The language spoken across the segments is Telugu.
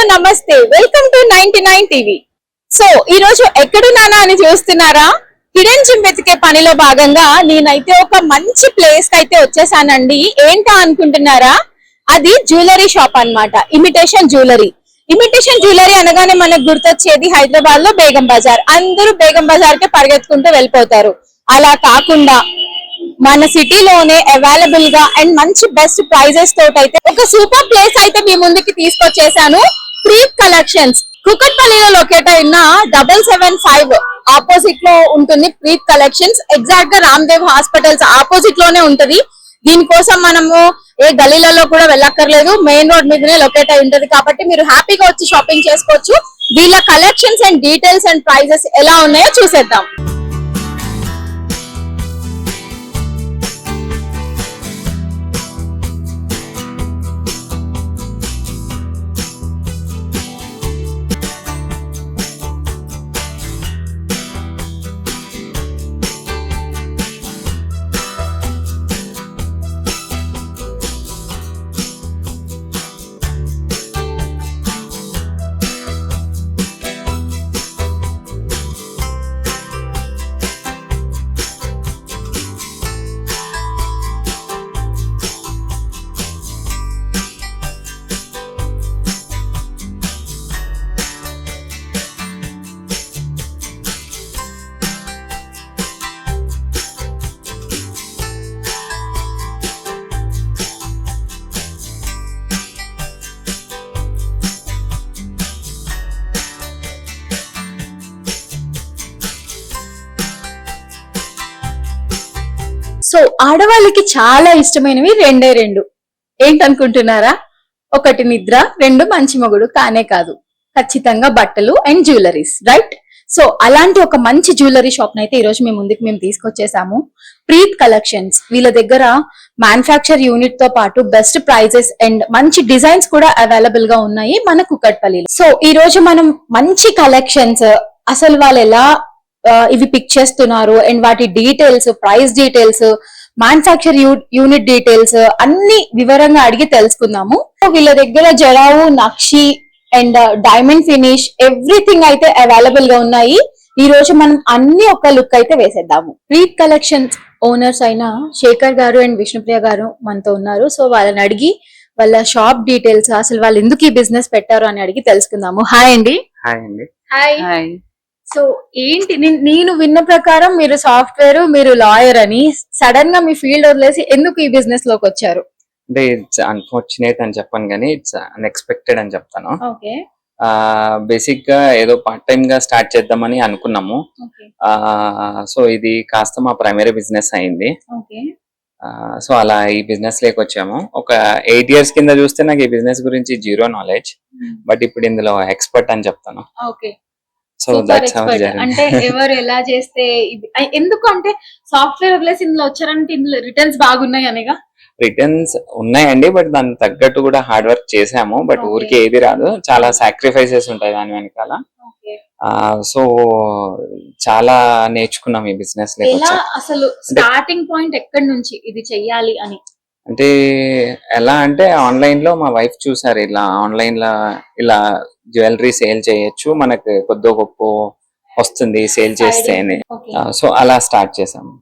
నమస్తే, వెల్కమ్ టు 99 టీవీ. సో ఈ రోజు ఎక్కడున్నానా అని చూస్తున్నారా? హిడెన్ జిమ్ వెతికే పనిలో భాగంగా నేనైతే ఒక మంచి ప్లేస్ కి అయితే వచ్చేసానండి. ఏంటా అనుకుంటున్నారా? అది జ్యువెలరీ షాప్ అన్నమాట. ఇమిటేషన్ జ్యువెలరీ అనగానే మనకు గుర్తొచ్చేది హైదరాబాద్ లో బేగం బజార్. అందరూ బేగం బజార్ కే పరిగెత్తుకుంటూ వెళ్ళిపోతారు. అలా కాకుండా మన సిటీలోనే అవైలబుల్ గా అండ్ మంచి బెస్ట్ ప్రైజెస్ తోటి అయితే ఒక సూపర్ ప్లేస్ అయితే మీ ముందుకి తీసుకొచ్చేసాను. ప్రీత్ కలెక్షన్స్ కుకట్పల్లిలో లొకేట్ అయిన 775 ఆపోజిట్ లో ఉంటుంది. ప్రీత్ కలెక్షన్స్ ఎగ్జాక్ట్ గా రామ్దేవ్ హాస్పిటల్స్ ఆపోజిట్ లోనే ఉంటది. దీనికోసం మనము ఏ గలీలలో కూడా వెళ్ళక్కర్లేదు, మెయిన్ రోడ్ మీదనే లొకేట్ అయి ఉంటది. కాబట్టి మీరు హ్యాపీగా వచ్చి షాపింగ్ చేసుకోవచ్చు. వీళ్ళ collections and details and prices ఎలా ఉన్నాయో చూసేద్దాం. సో ఆడవాళ్ళకి చాలా ఇష్టమైనవి రెండు ఏంటనుకుంటున్నారా? ఒకటి నిద్ర, రెండు మంచి మొగుడు. కానే కాదు, ఖచ్చితంగా బట్టలు అండ్ జ్యువెలరీస్, రైట్? సో అలాంటి ఒక మంచి జ్యువెలరీ షాప్ నైతే ఈ రోజు మేము ముందుకు తీసుకొచ్చేసాము. ప్రీత్ కలెక్షన్స్. వీళ్ళ దగ్గర మ్యానుఫ్యాక్చర్ యూనిట్ తో పాటు బెస్ట్ ప్రైజెస్ అండ్ మంచి డిజైన్స్ కూడా అవైలబుల్ గా ఉన్నాయి మన కుకట్పల్లిలో. సో ఈ రోజు మనం మంచి కలెక్షన్స్, అసలు వాళ్ళు ఎలా ఇవి పిక్ చేస్తున్నారు అండ్ వాటి details, price details, manufacture unit details అన్ని వివరంగా అడిగి తెలుసుకుందాము. వీళ్ళ దగ్గర జడావు, నక్షి అండ్ డైమండ్ ఫినిష్ ఎవ్రీథింగ్ అయితే అవైలబుల్ గా ఉన్నాయి. ఈ రోజు మనం అన్ని ఒక లుక్ అయితే వేసేద్దాము. ప్రీత్ కలెక్షన్స్ ఓనర్స్ అయిన శేఖర్ గారు అండ్ విష్ణుప్రియ గారు మనతో ఉన్నారు. సో వాళ్ళని అడిగి వాళ్ళ షాప్ డీటెయిల్స్, అసలు వాళ్ళు ఎందుకు ఈ బిజినెస్ పెట్టారు అని అడిగి తెలుసుకుందాము. హాయ్ అండి. హాయ్. సో ఏంటి, నేను విన్న ప్రకారం మీరు సాఫ్ట్వేర్, మీరు లాయర్ అని, సడన్ గా మీ ఫీల్డ్ వదిలేసి ఎందుకు ఈ బిజినెస్ లోకి వచ్చారు? అంటే ఇట్స్ అన్ఫార్చునేట్ అని చెప్పాను, కానీ ఇట్స్ అన్ఎక్స్పెక్టెడ్ అని చెప్తాను. బేసిక్ గా ఏదో పార్ట్ టైమ్ గా స్టార్ట్ చేద్దామని అనుకున్నాము. సో ఇది కాస్త మా ప్రైమరీ బిజినెస్ అయింది. సో అలా ఈ బిజినెస్ లేక వచ్చాము. ఒక 8 years కింద చూస్తే నాకు ఈ బిజినెస్ గురించి జీరో నాలెడ్జ్, బట్ ఇప్పుడు ఇందులో ఎక్స్పర్ట్ అని చెప్తాను. సో దట్స్ హౌ అంటే ఎవరు ఎలా చేస్తే ఎందుకు అంటే సాఫ్ట్వేర్ వదిలేసి ఇందులో వచ్చారంటే ఇందులో రిటర్న్స్ బాగున్నాయి అనేగా? రిటర్న్స్ ఉన్నాయండి, బట్ దానికి తగ్గట్టు కూడా హార్డ్ వర్క్ చేసాము. బట్ ఊరికి ఏది రాదు, చాలా సాక్రిఫైసెస్ ఉంటాయి దాని వెనకాల. సో చాలా నేర్చుకున్నాం ఈ బిజినెస్ లో. అసలు స్టార్టింగ్ పాయింట్ ఎక్కడి నుంచి ఇది చెయ్యాలి అని? అంటే ఎలా అంటే ఆన్లైన్ లో మా వైఫ్ చూసారు, ఇలా ఆన్లైన్ లో ఇలా జ్యువెలరీ సేల్ చేయొచ్చు, మనకు కొద్ది గొప్ప వస్తుంది సేల్ చేస్తే అని. సో అలా స్టార్ట్ చేసాము.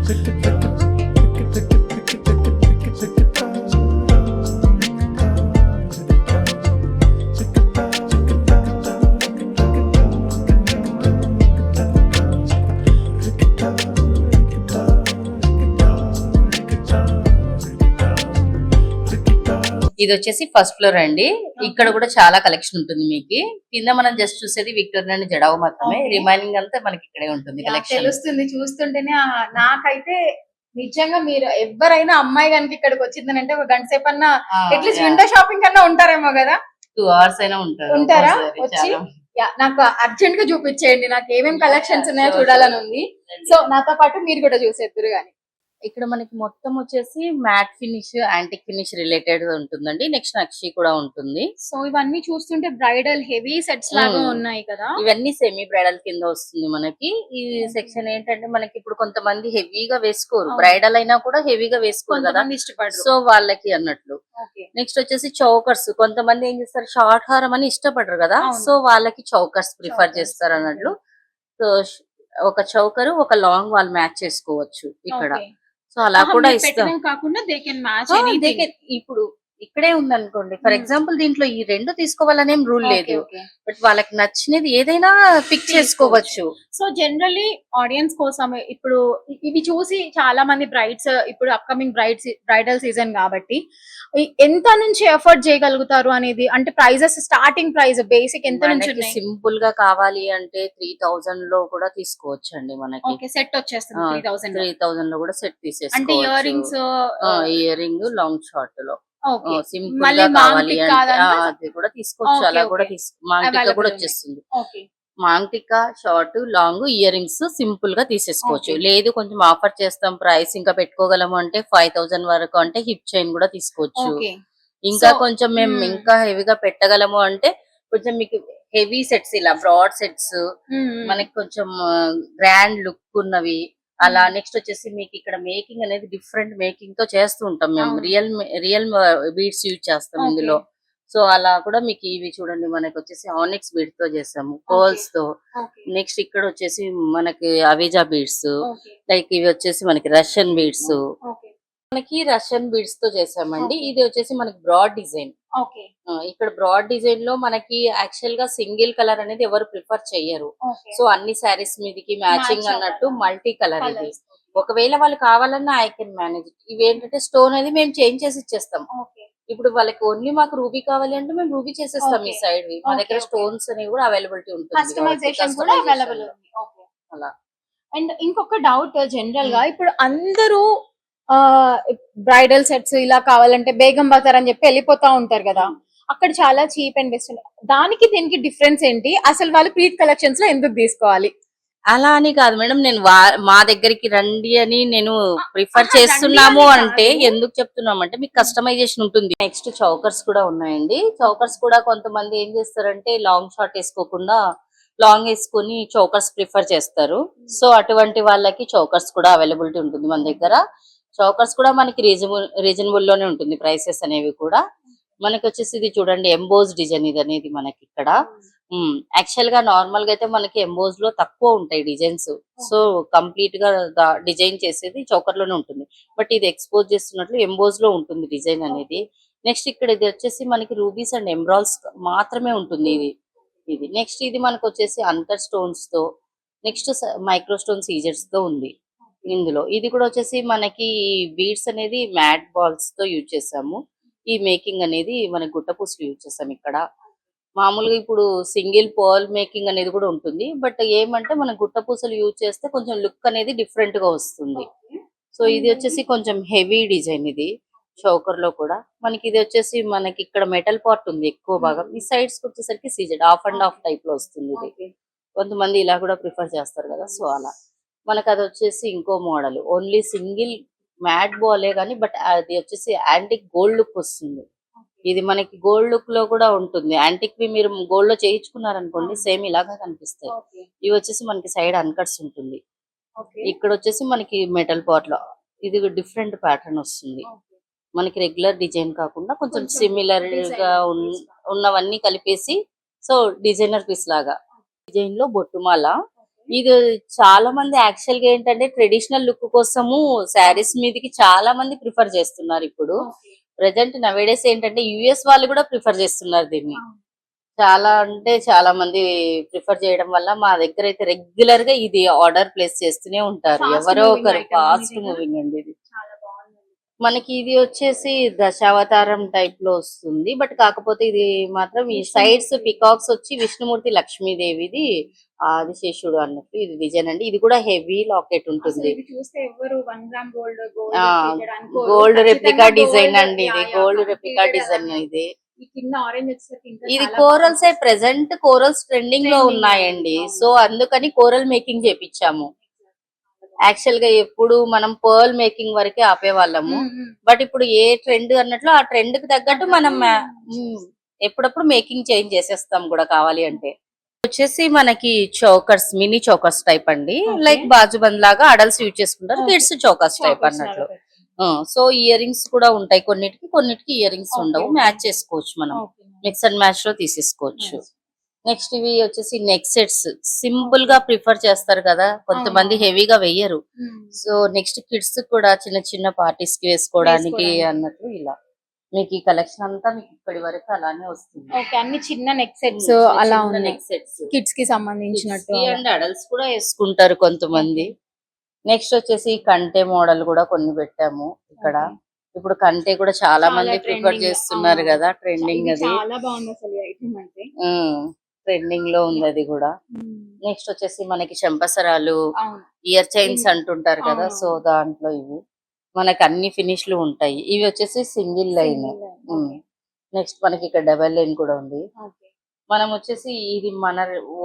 ఇది వచ్చేసి ఫస్ట్ ఫ్లోర్ అండి. ఇక్కడ కూడా చాలా కలెక్షన్ ఉంటుంది మీకు. కింద మనం జస్ట్ చూసేది విక్టోరియా జడావు మాత్రమే, Okay. రిమైనింగ్ అంతా మనకి ఇక్కడే ఉంటుంది కలెక్షన్. తెలుస్తుంది చూస్తుంటేనే. నాకైతే నిజంగా మీరు ఎవరైనా అమ్మాయి కనుక ఇక్కడికి వచ్చిందనంటే ఒక గంట సేపు అన్నా అట్లీస్ట్ విండో షాపింగ్ కన్నా ఉంటారేమో కదా. 2 hours అయినా ఉంటారు. ఉంటారా ఒక్కోసారి వచ్చి? చాలా. నాకు అర్జెంట్ గా చూపించేయండి, నాకు ఏమేమి కలెక్షన్స్ ఉన్నాయో చూడాలని ఉంది. సో నాతో పాటు మీరు కూడా చూసేద్దరు గానీ. ఇక్కడ మనకి మొత్తం వచ్చేసి matte finish, antique finish related ఉంటుందండి. నెక్స్ట్ నక్షి కూడా ఉంటుంది. సో ఇవన్నీ చూస్తుంటే బ్రైడల్ హెవీ సెట్స్ లాగా ఉన్నాయి కదా. ఇవన్నీ సెమీ బ్రైడల్ కింద వస్తుంది మనకి. ఈ సెక్షన్ ఏంటంటే మనకి ఇప్పుడు కొంతమంది హెవీగా వేసుకోరు, బ్రైడల్ అయినా కూడా హెవీగా వేసుకోరు కదా, ఇష్టపడరు. సో వాళ్ళకి అన్నట్లు. నెక్స్ట్ వచ్చేసి చౌకర్స్. కొంతమంది ఏం చేస్తారు, షార్ట్ హారం అని ఇష్టపడరు కదా, సో వాళ్ళకి చౌకర్స్ ప్రిఫర్ చేస్తారు అన్నట్లు. సో ఒక చౌకరు ఒక లాంగ్ వాల్ మ్యాచ్ చేసుకోవచ్చు ఇక్కడ. సో అలా కూడా ఇస్తాం. కాకుండా దే కెన్ మ్యాచ్ ఇప్పుడు ఇక్కడే ఉంది అనుకోండి, ఫర్ ఎగ్జాంపుల్ దీంట్లో ఈ 2 తీసుకోవాలనేం రూల్ లేదు, బట్ వాళ్ళకి నచ్చినది ఏదైనా పిక్ చేసుకోవచ్చు. సో జనరల్లీ ఆడియన్స్ కోసం ఇప్పుడు ఇవి చూసి చాలా మంది బ్రైడ్స్, ఇప్పుడు అప్కమింగ్ బ్రైడల్ సీజన్ కాబట్టి ఎంత నుంచి ఎఫర్ట్ చేయగలుగుతారు అనేది, అంటే ప్రైజెస్ స్టార్టింగ్ ప్రైస్ బేసిక్ ఎంత నుంచి ఉన్నాయి? సింపుల్ గా కావాలి అంటే 3000 లో కూడా తీసుకోవచ్చు అండి. మనకి సెట్ వచ్చేస్తుంది 3000 లో కూడా సెట్ అంటే తీసేసుకోవచ్చు. ఇయర్ రింగ్ లాంగ్ షార్ట్ లో సింపుల్ గా కావాలి అంటే అది కూడా తీసుకోవచ్చు. అలా కూడా మాంగ్ కూడా వచ్చేస్తుంది. Maang tikka short long earrings simple గా తీసేసుకోవచ్చు. లేదు కొంచెం ఆఫర్ చేస్తాం, ప్రైస్ ఇంకా పెట్టుకోగలము అంటే 5000 వరకు అంటే హిప్ చైన్ కూడా తీసుకోవచ్చు. ఇంకా కొంచెం మేము ఇంకా హెవీగా పెట్టగలము అంటే కొంచెం మీకు హెవీ సెట్స్, ఇలా బ్రాడ్ సెట్స్ మనకి కొంచెం గ్రాండ్ లుక్ ఉన్నవి అలా. నెక్స్ట్ వచ్చేసి మీకు ఇక్కడ మేకింగ్ అనేది డిఫరెంట్ మేకింగ్ తో చేస్తూ ఉంటాం మేము. రియల్ బీడ్స్ యూజ్ చేస్తాం ఇందులో. సో అలా కూడా మీకు ఇవి చూడండి, మనకి వచ్చేసి ఆనిక్స్ బీడ్ తో చేసాము, పర్ల్స్ తో. నెక్స్ట్ ఇక్కడ వచ్చేసి మనకి అవేజా బీడ్స్, లైక్ ఇవి వచ్చేసి మనకి రష్యన్ బీడ్స్, మనకి రష్యన్ బీడ్స్ తో చేసామండి. ఇది వచ్చేసి మనకి బ్రాడ్ డిజైన్. ఇక్కడ బ్రాడ్ డిజైన్ లో మనకి యాక్చువల్ గా సింగిల్ కలర్ అనేది ఎవరు ప్రిఫర్ చెయ్యరు. సో అన్ని శారీస్ మీదకి మ్యాచింగ్ అన్నట్టు మల్టీ కలర్ ఇది. ఒకవేళ వాళ్ళు కావాలన్నా ఐ కెన్ మేనేజ్. ఇవి ఏంటంటే స్టోన్ అనేది మేము చేంజ్ చేసి ఇచ్చేస్తాం. ఇప్పుడు వాళ్ళకి ఓన్లీ మాకు రూబీ కావాలి అంటే మేము రూబీ చేసేస్తాం. ఈ సైడ్ మా దగ్గర స్టోన్స్ అనేవి కూడా అవైలబిలిటీ ఉంటుంది. అలా. అండ్ ఇంకొక డౌట్, జనరల్ గా ఇప్పుడు అందరూ బ్రైడల్ సెట్స్ ఇలా కావాలంటే బేగం బజార్ అని చెప్పి వెళ్ళిపోతా ఉంటారు కదా, అక్కడ చాలా చీప్ అండ్ బెస్ట్. దానికి దీనికి డిఫరెన్స్ ఏంటి? అసలు వాళ్ళు ప్రీట్ కలెక్షన్స్ లో ఎందుకు తీసుకోవాలి? అలా అని కాదు మేడం, నేను మా దగ్గరికి రండి అని నేను ప్రిఫర్ చేస్తున్నాము అంటే ఎందుకు చెప్తున్నాం అంటే మీకు కస్టమైజేషన్ ఉంటుంది. నెక్స్ట్ చౌకర్స్ కూడా ఉన్నాయండి. చౌకర్స్ కూడా కొంతమంది ఏం చేస్తారంటే లాంగ్ షార్ట్ వేసుకోకుండా లాంగ్ వేసుకొని చౌకర్స్ ప్రిఫర్ చేస్తారు. సో అటువంటి వాళ్ళకి చౌకర్స్ కూడా అవైలబిలిటీ ఉంటుంది మన దగ్గర. చౌకర్స్ కూడా మనకి రీజనబుల్ లోనే ఉంటుంది ప్రైసెస్ అనేవి కూడా. మనకి వచ్చేసి ఇది చూడండి, ఎంబోజ్ డిజైన్ ఇది అనేది మనకి ఇక్కడ. యాక్చువల్ గా నార్మల్ గా అయితే మనకి ఎంబోజ్ లో తక్కువ ఉంటాయి డిజైన్స్. సో కంప్లీట్ గా డిజైన్ చేసేది చౌకర్ లోనే ఉంటుంది, బట్ ఇది ఎక్స్పోజ్ చేస్తున్నట్లు ఎంబోజ్ లో ఉంటుంది డిజైన్ అనేది. నెక్స్ట్ ఇక్కడ ఇది వచ్చేసి మనకి రూబీస్ అండ్ ఎమరాల్డ్స్ మాత్రమే ఉంటుంది ఇది. నెక్స్ట్ ఇది మనకు వచ్చేసి అంకర్ స్టోన్స్ తో, నెక్స్ట్ మైక్రో స్టోన్ సీజర్స్ తో ఉంది ఇందులో. ఇది కూడా వచ్చేసి మనకి బీడ్స్ అనేది మ్యాట్ బాల్స్ తో యూజ్ చేసాము. ఈ మేకింగ్ అనేది మనకి గుట్టపూసలు యూజ్ చేసాం ఇక్కడ. మామూలుగా ఇప్పుడు సింగిల్ పర్ల్ మేకింగ్ అనేది కూడా ఉంటుంది, బట్ ఏమంటే మనం గుట్టపూసలు యూజ్ చేస్తే కొంచెం లుక్ అనేది డిఫరెంట్ గా వస్తుంది. సో ఇది వచ్చేసి కొంచెం హెవీ డిజైన్ ఇది చౌకర్ లో కూడా. మనకి ఇది వచ్చేసి మనకి ఇక్కడ మెటల్ పార్ట్ ఉంది ఎక్కువ భాగం. ఈ సైడ్స్ వచ్చేసరికి CZ half and half type లో వస్తుంది ఇది. కొంతమంది ఇలా కూడా ప్రిఫర్ చేస్తారు కదా, సో అలా. మనకు అది వచ్చేసి ఇంకో మోడల్, ఓన్లీ సింగిల్ మ్యాట్ బాలే కానీ బట్ అది వచ్చేసి యాంటిక్ గోల్డ్ లుక్ వస్తుంది. ఇది మనకి గోల్డ్ లుక్ లో కూడా ఉంటుంది. యాంటిక్ వి మీరు గోల్డ్ లో చేయించుకున్నారనుకోండి సేమ్ ఇలాగా కనిపిస్తాయి. ఇవి వచ్చేసి మనకి సైడ్ అన్కట్స్ ఉంటుంది. ఇక్కడ వచ్చేసి మనకి మెటల్ పాట్ లో ఇది డిఫరెంట్ ప్యాటర్న్ వస్తుంది. మనకి రెగ్యులర్ డిజైన్ కాకుండా కొంచెం సిమిలర్ గా ఉన్నవన్నీ కలిపేసి, సో డిజైనర్ పీస్ లాగా. డిజైన్ లో బొట్టుమాల, ఇది చాలా మంది యాక్చువల్ గా ఏంటంటే ట్రెడిషనల్ లుక్ కోసము శారీస్ మీదకి చాలా మంది ప్రిఫర్ చేస్తున్నారు ఇప్పుడు. ప్రెసెంట్ నవేడేస్ ఏంటంటే యుఎస్ వాళ్ళు కూడా ప్రిఫర్ చేస్తున్నారు దీన్ని. చాలా అంటే చాలా మంది ప్రిఫర్ చేయడం వల్ల మా దగ్గర అయితే రెగ్యులర్ గా ఇది ఆర్డర్ ప్లేస్ చేస్తూనే ఉంటారు. Fast ఎవరో moving ఒకరు. item ఫాస్ట్ ఇది. మూవింగ్ అండి ఇది. చాలా బాగుంది. మనకి ఇది వచ్చేసి దశావతారం టైప్ లో వస్తుంది. బట్ కాకపోతే ఇది మాత్రం ఈ సైడ్స్ పికాక్స్ వచ్చి విష్ణుమూర్తి లక్ష్మీదేవిది ఆదిశేషుడు అన్నట్టు ఇది డిజైన్ అండి. ఇది కూడా హెవీ లాకెట్ అసలు ఉంటుంది. ఇది చూస్తే ఎవరు 1 గ్రామ్ గోల్డ్ ఆ, గోల్డ్ రెప్లికా డిజైన్ అండి ఇది. గోల్డ్ రెప్లికా డిజైన్ ఇది. ఈ కింద ఆరెంజ్ వచ్చేసరికి ఇంకా ఇది చాలా కోరల్ బాగుంది. సైడ్ ప్రెసెంట్ కోరల్స్ ట్రెండింగ్ లో Trending ఉన్నాయండి. అవును. సో అందుకని కోరల్ మేకింగ్ చేపించాము. యాక్చువల్ గా ఎప్పుడు మనం పర్ల్ మేకింగ్ వరకే ఆపేవాళ్ళము. బట్ ఇప్పుడు ఏ ట్రెండ్ అన్నట్లు ఆ ట్రెండ్ కి తగ్గట్టు మనం ఎప్పుడప్పుడు మేకింగ్ చేంజ్ చేసేస్తాం కూడా కావాలి అంటే. వచ్చేసి మనకి చౌకర్స్, మినీ చౌకర్స్ టైప్ అండి. Okay. లైక్ బాజుబంద్ లాగా అడల్ట్స్ యూజ్ చేసుకుంటారు. Okay. Kids chokers type Chokers అన్నట్లు. లాగా. సో ఇయర్ రింగ్స్ కూడా ఉంటాయి కొన్నిటికి ఇయర్ రింగ్స్ Okay, ఉండవు. okay. మ్యాచ్ చేసుకోవచ్చు మనం. Okay. మిక్స్ అండ్ మ్యాచ్ లో తీసేసుకోవచ్చు. Nice. నెక్స్ట్ ఇవి వచ్చేసి నెక్ సెట్స్ సింపుల్ గా ప్రిఫర్ చేస్తారు కదా కొంతమంది, అవును. హెవీగా వెయ్యరు. Hmm. సో నెక్స్ట్ కిడ్స్ కూడా చిన్న చిన్న పార్టీస్ కి వేసుకోవడానికి వేసుకోవడానికి. అన్నట్లు ఇలా మీకు ఈ కలెక్షన్ అంతా మీకు ఇక్కడి వరకు అలానే వస్తుంది. ఓకే, అన్ని చిన్న నెక్ సెట్స్ చిన్న అలా చిన్న ఉన్నాయి. నెక్ సెట్స్ కిడ్స్ కి సంబంధించినట్టు అండ్ అడల్ట్స్ కూడా వేసుకుంటారు కొంతమంది. నెక్స్ట్ వచ్చేసి కంటే మోడల్ కూడా కొన్ని పెట్టాము ఇక్కడ. ఇప్పుడు కంటే కూడా చాలా మంది ప్రిఫర్ చేస్తున్నారు కదా, ట్రెండింగ్ అది. చాలా బాగుంది అసలు ఈ ఐటమ్ అయితే. ట్రెండింగ్ లో ఉంది అది కూడా. నెక్స్ట్ వచ్చేసి మనకి చెంపసరాలు, అవును. ఇయర్ చైన్స్ అంటుంటారు కదా, అవును. సో దాంట్లో ఇవి మనకి అన్ని ఫినిష్లు ఉంటాయి. ఇవి వచ్చేసి సింగిల్ లైన్. నెక్స్ట్ మనకి ఇక్కడ డబల్ లైన్ కూడా ఉంది. ఓకే. మనం వచ్చేసి ఇది మన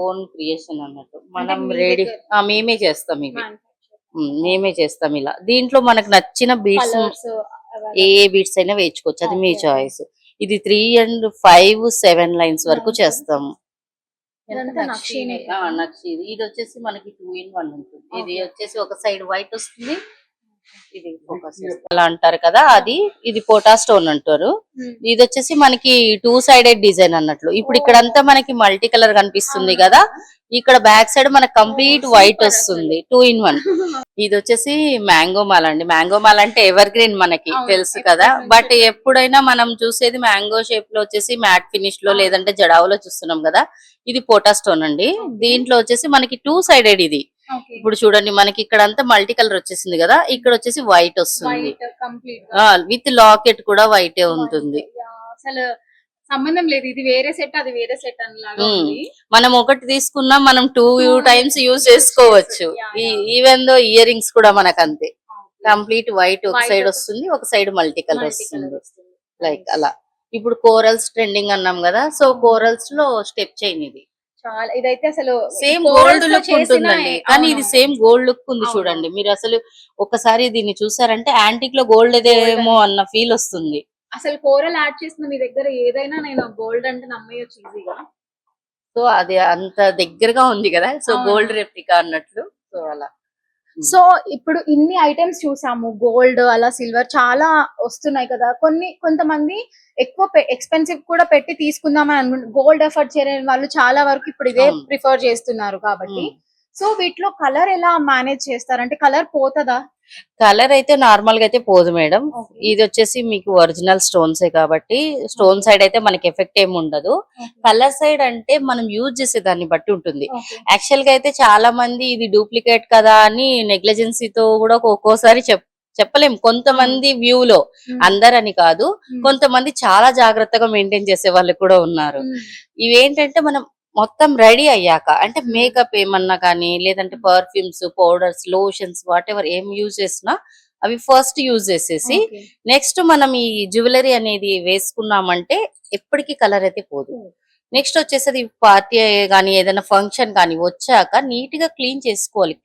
ఓన్ క్రియేషన్ అన్నట్టు. మనం మీ రెడీ దగ్గర మేమే చేస్తాం ఇవి. Manufacture. మేమే చేస్తాం ఇలా. దీంట్లో మనకు నచ్చిన బీడ్స్ Colours ఏ బీడ్స్ అయినా వేయించుకోవచ్చు, అది మీ Okay. చాయిస్. ఇది 3 and 5, 7 లైన్స్ వరకు Okay. చేస్తాము. ఇదంతా నక్షీనే. నక్షీది. ఇది వచ్చేసి మనకి 2 in 1 ఉంటుంది. ఇది వచ్చేసి ఒక సైడ్ వైట్ వస్తుంది, ఇది ఫోకస్ అలా అంటారు కదా అది. ఇది పోటా స్టోన్ అంటారు. ఇది వచ్చేసి మనకి 2 sided డిజైన్ అన్నట్లు. ఇప్పుడు ఇక్కడంతా మనకి మల్టీ కలర్ కనిపిస్తుంది కదా, ఇక్కడ బ్యాక్ సైడ్ మనకి కంప్లీట్ వైట్ వస్తుంది. 2 in 1. ఇది వచ్చేసి మ్యాంగో మాల అండి. మ్యాంగో మాల అంటే ఎవర్ గ్రీన్ మనకి అవును, తెలుసు కదా. బట్ ఎప్పుడైనా మనం చూసేది మ్యాంగో షేప్ లో వచ్చేసి మ్యాట్ ఫినిష్ లో లేదంటే జడావులో చూస్తున్నాం కదా. ఇది పోటా స్టోన్ అండి. దీంట్లో వచ్చేసి మనకి 2 sided ఇది. Okay. ఇప్పుడు చూడండి మనకి ఇక్కడ అంతా మల్టీ కలర్ వచ్చేసింది కదా, ఇక్కడ వచ్చేసి వైట్ వస్తుంది. White complete. విత్ లాకెట్ కూడా వైటే ఉంటుంది. Yeah, అసలు సంబంధం లేదు, ఇది వేరే సెట్ అది వేరే సెట్ అనిలాగా ఉంది. మనం ఒకటి తీసుకున్నా మనం 2 times యూజ్ చేసుకోవచ్చు. ఈవెన్ దో ఇయర్ రింగ్స్ కూడా మనకు అంతే. కంప్లీట్ వైట్ ఒక White సైడ్ ఒక- వస్తుంది, ఒక సైడ్ మల్టీ కలర్ Multi వస్తుంది. colour వస్తుంది. లైక్ అలా. ఇప్పుడు కోరల్స్ ట్రెండింగ్ అన్నాం కదా, సో కోరల్స్ లో స్టెప్ చైన్ ఇది. చాలా ఇదైతే అసలు సేమ్ Corals గోల్డ్ తో లుక్ చేసిన- ఉంటుందండి, కానీ ఇది అవును. సేమ్ గోల్డ్ లుక్ ఉంది అవును. చూడండి. మీరు అసలు ఒకసారి దీన్ని చూసారంటే యాంటిక్ లో గోల్డ్ ఏదేమో అన్న ఫీల్ వస్తుంది. అసలు కోరల్ యాడ్ చేసిన మీ దగ్గర ఏదైనా నేను గోల్డ్ అంటే నమ్మేయచ్చు ఈజీగా. సో అది అంత దగ్గరగా ఉంది కదా, సో అవును. గోల్డ్ రెప్లికా అన్నట్లు. సో అలా. సో ఇప్పుడు ఇన్ని ఐటమ్స్ చూసాము, గోల్డ్ అలా సిల్వర్ చాలా వస్తున్నాయి కదా. కొంతమంది ఎక్కువ ఎక్స్పెన్సివ్ కూడా పెట్టి తీసుకుందామని అనుకుంటున్నారు. గోల్డ్ ఎఫర్ట్ చేయలేని వాళ్ళు చాలా వరకు ఇప్పుడు ఇదే అవును. ప్రిఫర్ చేస్తున్నారు కాబట్టి. సో వీటిలో కలర్ ఎలా మేనేజ్ చేస్తారు, అంటే కలర్ పోతుందా? కలర్ అయితే నార్మల్ గా అయితే పోదు మేడం. Okay. ఇది వచ్చేసి మీకు ఒరిజినల్ స్టోన్సే కాబట్టి స్టోన్ సైడ్ అయితే మనకి ఎఫెక్ట్ ఏమి ఉండదు. Okay. కలర్ సైడ్ అంటే మనం యూజ్ చేసే దాన్ని బట్టి ఉంటుంది. Okay. యాక్చువల్ గా అయితే చాలా మంది ఇది డూప్లికేట్ కదా అని నెగ్లిజెన్సీతో కూడా ఒక్కోసారి చెప్పలేం. కొంతమంది వ్యూలో, అందరని కాదు, కొంతమంది చాలా జాగ్రత్తగా మెయింటైన్ చేసే వాళ్ళు కూడా ఉన్నారు. ఇవేంటంటే మనం మొత్తం రెడీ అయ్యాక, అంటే మేకప్ ఏమన్నా కానీ లేదంటే perfumes, powders, lotions, what ever ఏం యూజ్ చేసినా అవి ఫస్ట్ యూజ్ చేసేసి Okay. నెక్స్ట్ మనం ఈ జ్యువెలరీ అనేది వేసుకున్నామంటే ఎప్పటికీ కలర్ అయితే పోదు. నెక్స్ట్ వచ్చేసి పార్టీ కానీ ఏదైనా ఫంక్షన్ కానీ వచ్చాక నీట్ గా క్లీన్ చేసుకోవాలి.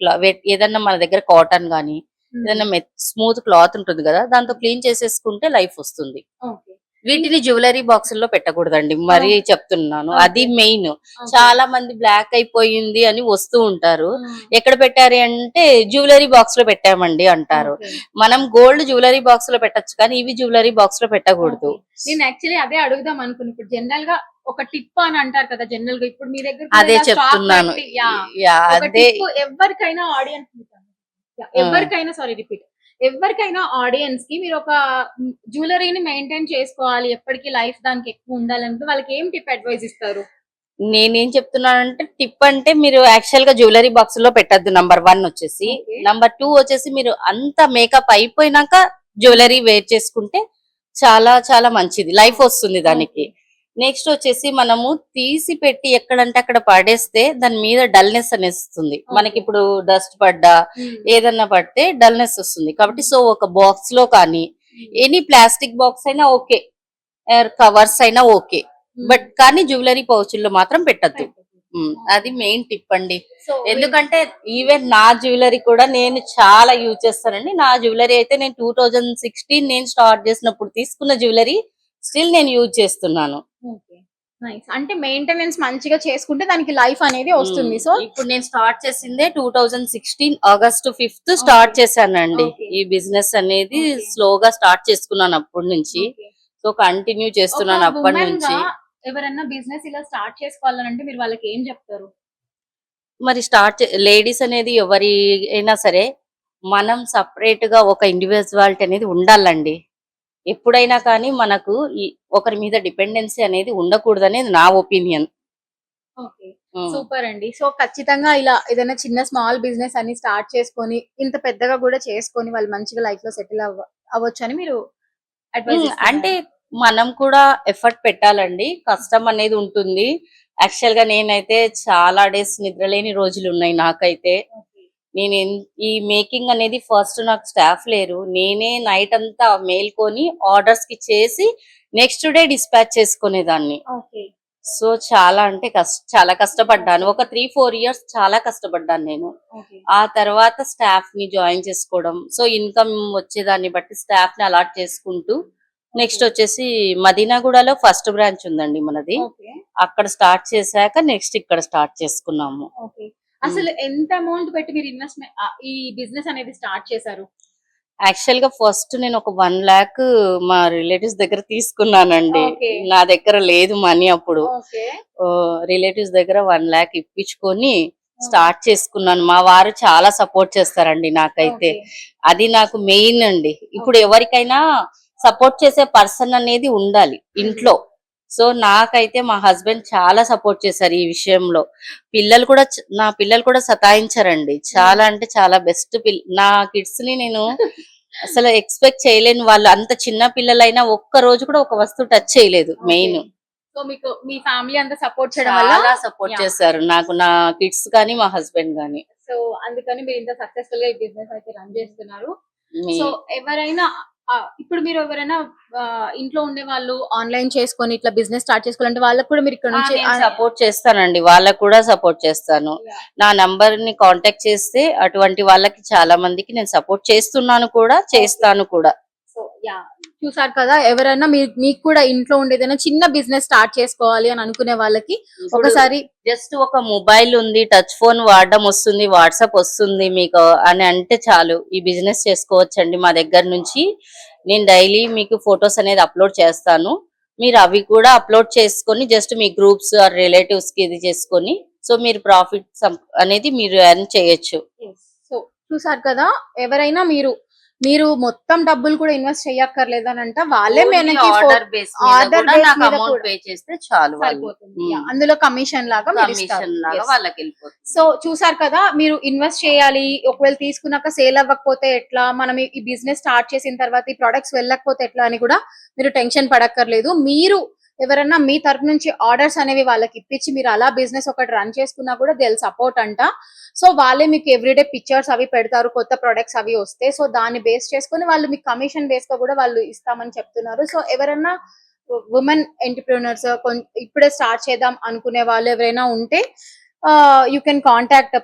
ఏదన్నా మన దగ్గర కాటన్ కానీ ఏదైనా స్మూత్ క్లాత్ ఉంటుంది కదా, దాంతో క్లీన్ చేసేసుకుంటే లైఫ్ వస్తుంది. Okay. వీటిని జ్యువెలరీ బాక్సుల్లో పెట్టకూడదండి, మరీ చెప్తున్నాను. అది మెయిన్. చాలా మంది బ్లాక్ అయిపోయింది అని వస్తూ ఉంటారు. ఎక్కడ పెట్టారు అంటే జ్యువెలరీ బాక్స్ లో పెట్టామండి అంటారు. మనం గోల్డ్ జ్యువెలరీ బాక్స్ లో పెట్టచ్చు, కానీ ఇవి జ్యువెలరీ బాక్స్ లో పెట్టకూడదు. నేను యాక్చువల్లీ అదే అడుగుదాం అనుకున్నాను. ఇప్పుడు జనరల్ గా ఒక టిప్ అని అంటారు కదా, జనరల్ గా ఇప్పుడు మీ దగ్గర అదే చెప్తున్నాను. అదే ఎవరికైనా ఆడియన్స్ ఎవరికైనా ఆడియన్స్ కి మీరు ఒక జ్యువెలరీని మెయింటైన్ చేసుకోవాలి, ఎప్పటికీ లైఫ్ దానికి ఎక్కువ ఉండాలంటే వాళ్ళకి ఏం టిప్ అడ్వైస్ ఇస్తారు? నేనేం చెప్తున్నానంటే, టిప్ అంటే మీరు యాక్చువల్ గా జ్యువెలరీ బాక్స్ లో పెట్టద్దు. నంబర్ 1 వచ్చేసి. నంబర్ 2 వచ్చేసి మీరు అంత మేకప్ అయిపోయినాక జ్యువెలరీ వేర్ చేసుకుంటే చాలా చాలా మంచిది, లైఫ్ వస్తుంది దానికి. నెక్స్ట్ వచ్చేసి మనము తీసి పెట్టి ఎక్కడంటే అక్కడ పడేస్తే దాని మీద డల్నెస్ అనేస్తుంది. మనకి ఇప్పుడు డస్ట్ పడ్డా ఏదన్నా పడితే డల్నెస్ వస్తుంది. కాబట్టి సో ఒక బాక్స్ లో కానీ, ఎనీ ప్లాస్టిక్ బాక్స్ అయినా ఓకే, కవర్స్ అయినా ఓకే, బట్ కానీ జ్యువెలరీ పౌచుల్లో మాత్రం పెట్టద్దు. అది మెయిన్ టిప్ అండి. ఎందుకంటే ఈవెన్ నా జ్యువెలరీ కూడా నేను చాలా యూజ్ చేస్తానండి. నా జ్యువెలరీ అయితే నేను 2016 నేను స్టార్ట్ చేసినప్పుడు తీసుకున్న జ్యువెలరీ స్టిల్ నేను యూజ్ చేస్తున్నాను. అంటే మెయింటెనెన్స్ మంచిగా చేసుకుంటే దానికి లైఫ్ అనేది వస్తుంది. సో ఇప్పుడు నేను స్టార్ట్ చేసిందే 2016 ఆగస్ట్ 5 స్టార్ట్ చేశానండి. ఈ బిజినెస్ అనేది స్లోగా స్టార్ట్ చేసుకున్నాను అప్పటి నుంచి. సో కంటిన్యూ చేస్తున్నాను అప్పటి నుంచి. ఎవరన్నా బిజినెస్ ఇలా స్టార్ట్ చేసుకోవాలంటే మీరు వాళ్ళకి ఏం చెప్తారు? మరి లేడీస్ అనేది ఎవరి అయినా సరే మనం సపరేట్ గా ఒక ఇండివిజువాలిటీ అనేది ఉండాలండి. ఎప్పుడైనా కానీ మనకు ఒకరి మీద డిపెండెన్సీ అనేది ఉండకూడదు అనేది నా ఒపీనియన్. సూపర్ అండి. సో ఖచ్చితంగా ఇలా ఏదైనా చిన్న స్మాల్ బిజినెస్ అని స్టార్ట్ చేసుకొని ఇంత పెద్దగా కూడా చేసుకొని వాళ్ళు మంచిగా లైఫ్ లో సెటిల్ అవ్వచ్చు అని మీరు అడ్వైస్ అంటే మనం కూడా ఎఫర్ట్ పెట్టాలండి, కష్టం అనేది ఉంటుంది. యాక్చువల్ గా నేనైతే చాలా డేస్ నిద్రలేని రోజులు ఉన్నాయి నాకైతే. నేను ఈ మేకింగ్ అనేది ఫస్ట్ నాకు స్టాఫ్ లేరు, నేనే నైట్ అంతా మేల్కొని ఆర్డర్స్ కి చేసి నెక్స్ట్ డే డిస్పాచ్ చేసుకునేదాన్ని. సో చాలా అంటే చాలా కష్టపడ్డాను. ఒక 3-4 ఇయర్స్ చాలా కష్టపడ్డాను నేను. ఆ తర్వాత స్టాఫ్ ని జాయిన్ చేసుకోవడం, సో ఇన్కమ్ వచ్చేదాన్ని బట్టి స్టాఫ్ ని అలాట్ చేసుకుంటూ నెక్స్ట్ వచ్చేసి మదీనాగూడలో ఫస్ట్ బ్రాంచ్ ఉందండి మనది. అక్కడ స్టార్ట్ చేశాక నెక్స్ట్ ఇక్కడ స్టార్ట్ చేసుకున్నాము. అసలు ఎంత అమౌంట్ పెట్టి మీరు ఇన్వెస్ట్మెంట్ ఈ బిజినెస్ అనేది స్టార్ట్ చేశారు? యాక్చువల్ గా ఫస్ట్ నేను ఒక 1 lakh మా రిలేటివ్స్ దగ్గర తీసుకున్నానండి. నా దగ్గర లేదు మనీ అప్పుడు. రిలేటివ్స్ దగ్గర 1 lakh ఇప్పించుకొని స్టార్ట్ చేసుకున్నాను. మా వారు చాలా సపోర్ట్ చేస్తారండి నాకైతే. అది నాకు మెయిన్ అండి. ఇప్పుడు ఎవరికైనా సపోర్ట్ చేసే పర్సన్ అనేది ఉండాలి ఇంట్లో. సో నాకైతే మా హస్బెండ్ చాలా సపోర్ట్ చేశారు ఈ విషయంలో. నా పిల్లలు కూడా సతాయించారండి. చాలా అంటే చాలా బెస్ట్ నా కిడ్స్ ని నేను అసలు ఎక్స్పెక్ట్ చేయలేను. వాళ్ళు అంత చిన్న పిల్లలైనా ఒక్క రోజు కూడా ఒక వస్తువు టచ్ చేయలేదు. మెయిన్ సో మీకు మీ ఫ్యామిలీ అంతా సపోర్ట్ చేయడం వల్ల చాలా సపోర్ట్ చేశారు నాకు, నా కిడ్స్ కానీ మా హస్బెండ్ గానీ. సో అందుకని మీరు ఇంత సక్సెస్ఫుల్ గా ఈ బిజినెస్ అయితే రన్ చేస్తున్నారు. సో ఎవరైనా ఇప్పుడు మీరు ఎవరైనా ఇంట్లో ఉండే వాళ్ళు ఆన్లైన్ చేసుకొని ఇట్లా బిజినెస్ స్టార్ట్ చేసుకోవాలంటే వాళ్ళకి కూడా మీరు ఇక్కడ నుంచి సపోర్ట్ చేస్తానండి. వాళ్ళకు కూడా సపోర్ట్ చేస్తాను. నా నంబర్ ని కాంటాక్ట్ చేస్తే అటువంటి వాళ్ళకి చాలా మందికి నేను సపోర్ట్ చేస్తున్నాను కూడా, చేస్తాను కూడా. సో చూసారు కదా, ఎవరైనా మీకు కూడా ఇంట్లో ఉండేదైనా చిన్న బిజినెస్ స్టార్ట్ చేసుకోవాలి అని అనుకునే వాళ్ళకి ఒకసారి జస్ట్ ఒక మొబైల్ ఉంది, టచ్ ఫోన్ వాడడం వస్తుంది, వాట్సాప్ వస్తుంది మీకు అని అంటే చాలు, ఈ బిజినెస్ చేసుకోవచ్చండి. మా దగ్గర నుంచి నేను డైలీ మీకు ఫొటోస్ అనేది అప్లోడ్ చేస్తాను. మీరు అవి కూడా అప్లోడ్ చేసుకొని జస్ట్ మీ గ్రూప్స్ ఆర్ రిలేటివ్స్ కి ఇది చేసుకొని సో మీరు ప్రాఫిట్ అనేది మీరు ఎర్న్ చేయొచ్చు. సో చూసారు కదా, ఎవరైనా మీరు మొత్తం డబ్బులు కూడా ఇన్వెస్ట్ చేయక్కర్లేదు అని అంట. వాళ్ళే మనకి ఆర్డర్ బేస్ అమౌంట్ పే చేస్తే చాలు, అందులో కమిషన్ లాగా వాళ్ళకి వెళ్ళిపోతుంది. సో చూసారు కదా, మీరు ఇన్వెస్ట్ చేయాలి, ఒకవేళ తీసుకున్నాక సేల్ అవ్వకపోతే ఎట్లా, మనం ఈ బిజినెస్ స్టార్ట్ చేసిన తర్వాత ఈ ప్రొడక్ట్స్ వెళ్ళకపోతే ఎట్లా అని కూడా మీరు టెన్షన్ పడక్కర్లేదు. మీరు ఎవరన్నా మీ తరపు నుంచి ఆర్డర్స్ అనేవి వాళ్ళకి ఇప్పించి మీరు అలా బిజినెస్ ఒకటి రన్ చేసుకున్నా కూడా దే సపోర్ట్ అంట. సో వాళ్ళే మీకు ఎవ్రీడే పిక్చర్స్ అవి పెడతారు, కొత్త ప్రొడక్ట్స్ అవి వస్తే. సో దాన్ని బేస్ చేసుకుని వాళ్ళు మీకు కమిషన్ బేస్ గా కూడా వాళ్ళు ఇస్తామని చెప్తున్నారు. సో ఎవరన్నా ఉమెన్ ఎంటర్‌ప్రెన్యూర్స్ ఇప్పుడే స్టార్ట్ చేద్దాం అనుకునే వాళ్ళు ఎవరైనా ఉంటే you can contact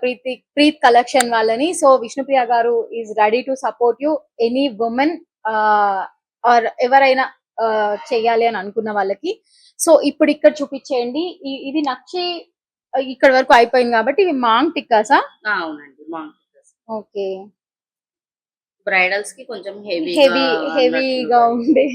Preet collection వాళ్ళని. సో విష్ణుప్రియ గారు is ready to support you, any women or ఎవరైనా చెయ్యాలి అని అనుకున్న వాళ్ళకి. సో ఇప్పుడు ఇక్కడ చూపించేయండి. ఇది నక్షి ఇక్కడ వరకు అయిపోయింది కాబట్టి ఇవి మాంగ్ టిక్కాసా? అవునండి, ఓకే. బ్రైడల్స్ కి కొంచెం హెవీగా ఉండే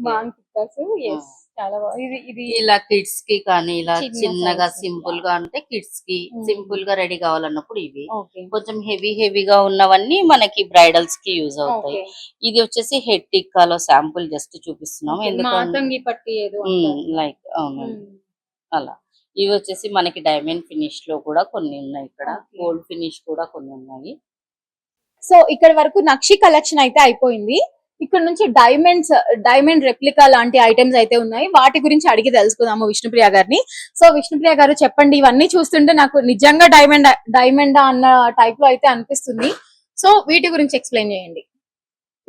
మాంగ్ టిక్కాస్. ఎస్, చాలా బాగుంది. ఇది ఇలా కిడ్స్ కి కానీ ఇలా చిన్న చిన్నగా size. సింపుల్ గా అంటే కిడ్స్ కి సింపుల్ గా రెడీ కావాలన్నప్పుడు ఇవి. ఓకే. కొంచెం హెవీగా ఉన్నవన్నీ మనకి బ్రైడల్స్ కి యూజ్ అవుతాయి. ఇది వచ్చేసి హెడ్ టిక్కాలో శాంపుల్ జస్ట్ చూపిస్తున్నాం. ఎందుకంటే మాతంగి పట్టి ఏదో లైక్ అవునండి అలా. ఇవి వచ్చేసి మనకి డైమండ్ ఫినిష్ లో కూడా కొన్ని ఉన్నాయి, ఇక్కడ గోల్డ్ ఫినిష్ కూడా కొన్ని ఉన్నాయి. సో ఇక్కడ వరకు నక్షి కలెక్షన్ అయితే అయిపోయింది. ఇక్కడ నుంచి డైమండ్ రెప్లికా లాంటి ఐటమ్స్ అయితే ఉన్నాయి. వాటి గురించి అడిగి తెలుసుకుందాము విష్ణుప్రియ గారిని. సో విష్ణుప్రియ గారు చెప్పండి, ఇవన్నీ చూస్తుంటే నాకు నిజంగా డైమండ్ అన్న టైప్ లో అయితే అనిపిస్తుంది. సో వీటి గురించి ఎక్స్ప్లెయిన్ చేయండి.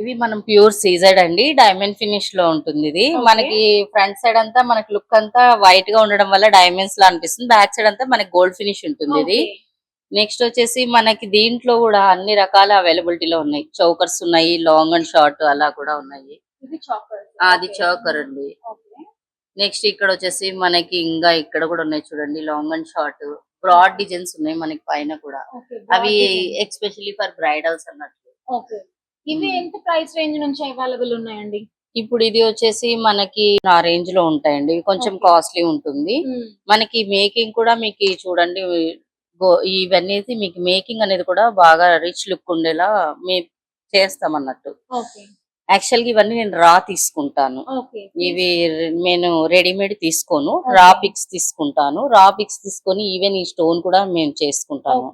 ఇవి మనం ప్యూర్ సీజెడ్ అండి, డైమండ్ ఫినిష్ లో ఉంటుంది ఇది. మనకి ఫ్రంట్ సైడ్ అంతా మనకి లుక్ అంతా వైట్ గా ఉండడం వల్ల డైమండ్స్ లా అనిపిస్తుంది. బ్యాక్ సైడ్ అంతా మనకి గోల్డ్ ఫినిష్ ఉంటుంది ఇది. నెక్స్ట్ వచ్చేసి మనకి దీంట్లో కూడా అన్ని రకాల అవైలబిలిటీలో ఉన్నాయి. చౌకర్స్ ఉన్నాయి, లాంగ్ అండ్ షార్ట్ అలా కూడా ఉన్నాయి. అది చౌకర్ అండి. నెక్స్ట్ ఇక్కడ వచ్చేసి మనకి ఇంకా ఇక్కడ కూడా ఉన్నాయి చూడండి, long and short broad designs ఉన్నాయి మనకి పైన కూడా. అవి ఎక్స్పెషల్లీ ఫర్ బ్రైడల్స్ అన్నట్లు. ఇవి ఎంత ప్రైస్ రేంజ్ నుంచి అవైలబుల్ ఉన్నాయండి? ఇప్పుడు ఇది వచ్చేసి మనకి ఆ రేంజ్ లో ఉంటాయండి, కొంచెం కాస్ట్లీ ఉంటుంది. మనకి మేకింగ్ కూడా మీకు చూడండి, ఇవన్నీ మీకు మేకింగ్ అనేది కూడా బాగా రిచ్ లుక్ ఉండేలా మేము చేస్తాం అన్నట్టు. యాక్చువల్ గా ఇవన్నీ నేను రా తీసుకుంటాను. ఇవి నేను రెడీమేడ్ తీసుకోను, రా పిక్స్ తీసుకుంటాను. రా పిక్స్ తీసుకొని ఈవెన్ ఈ స్టోన్ కూడా మేము చేసుకుంటాను.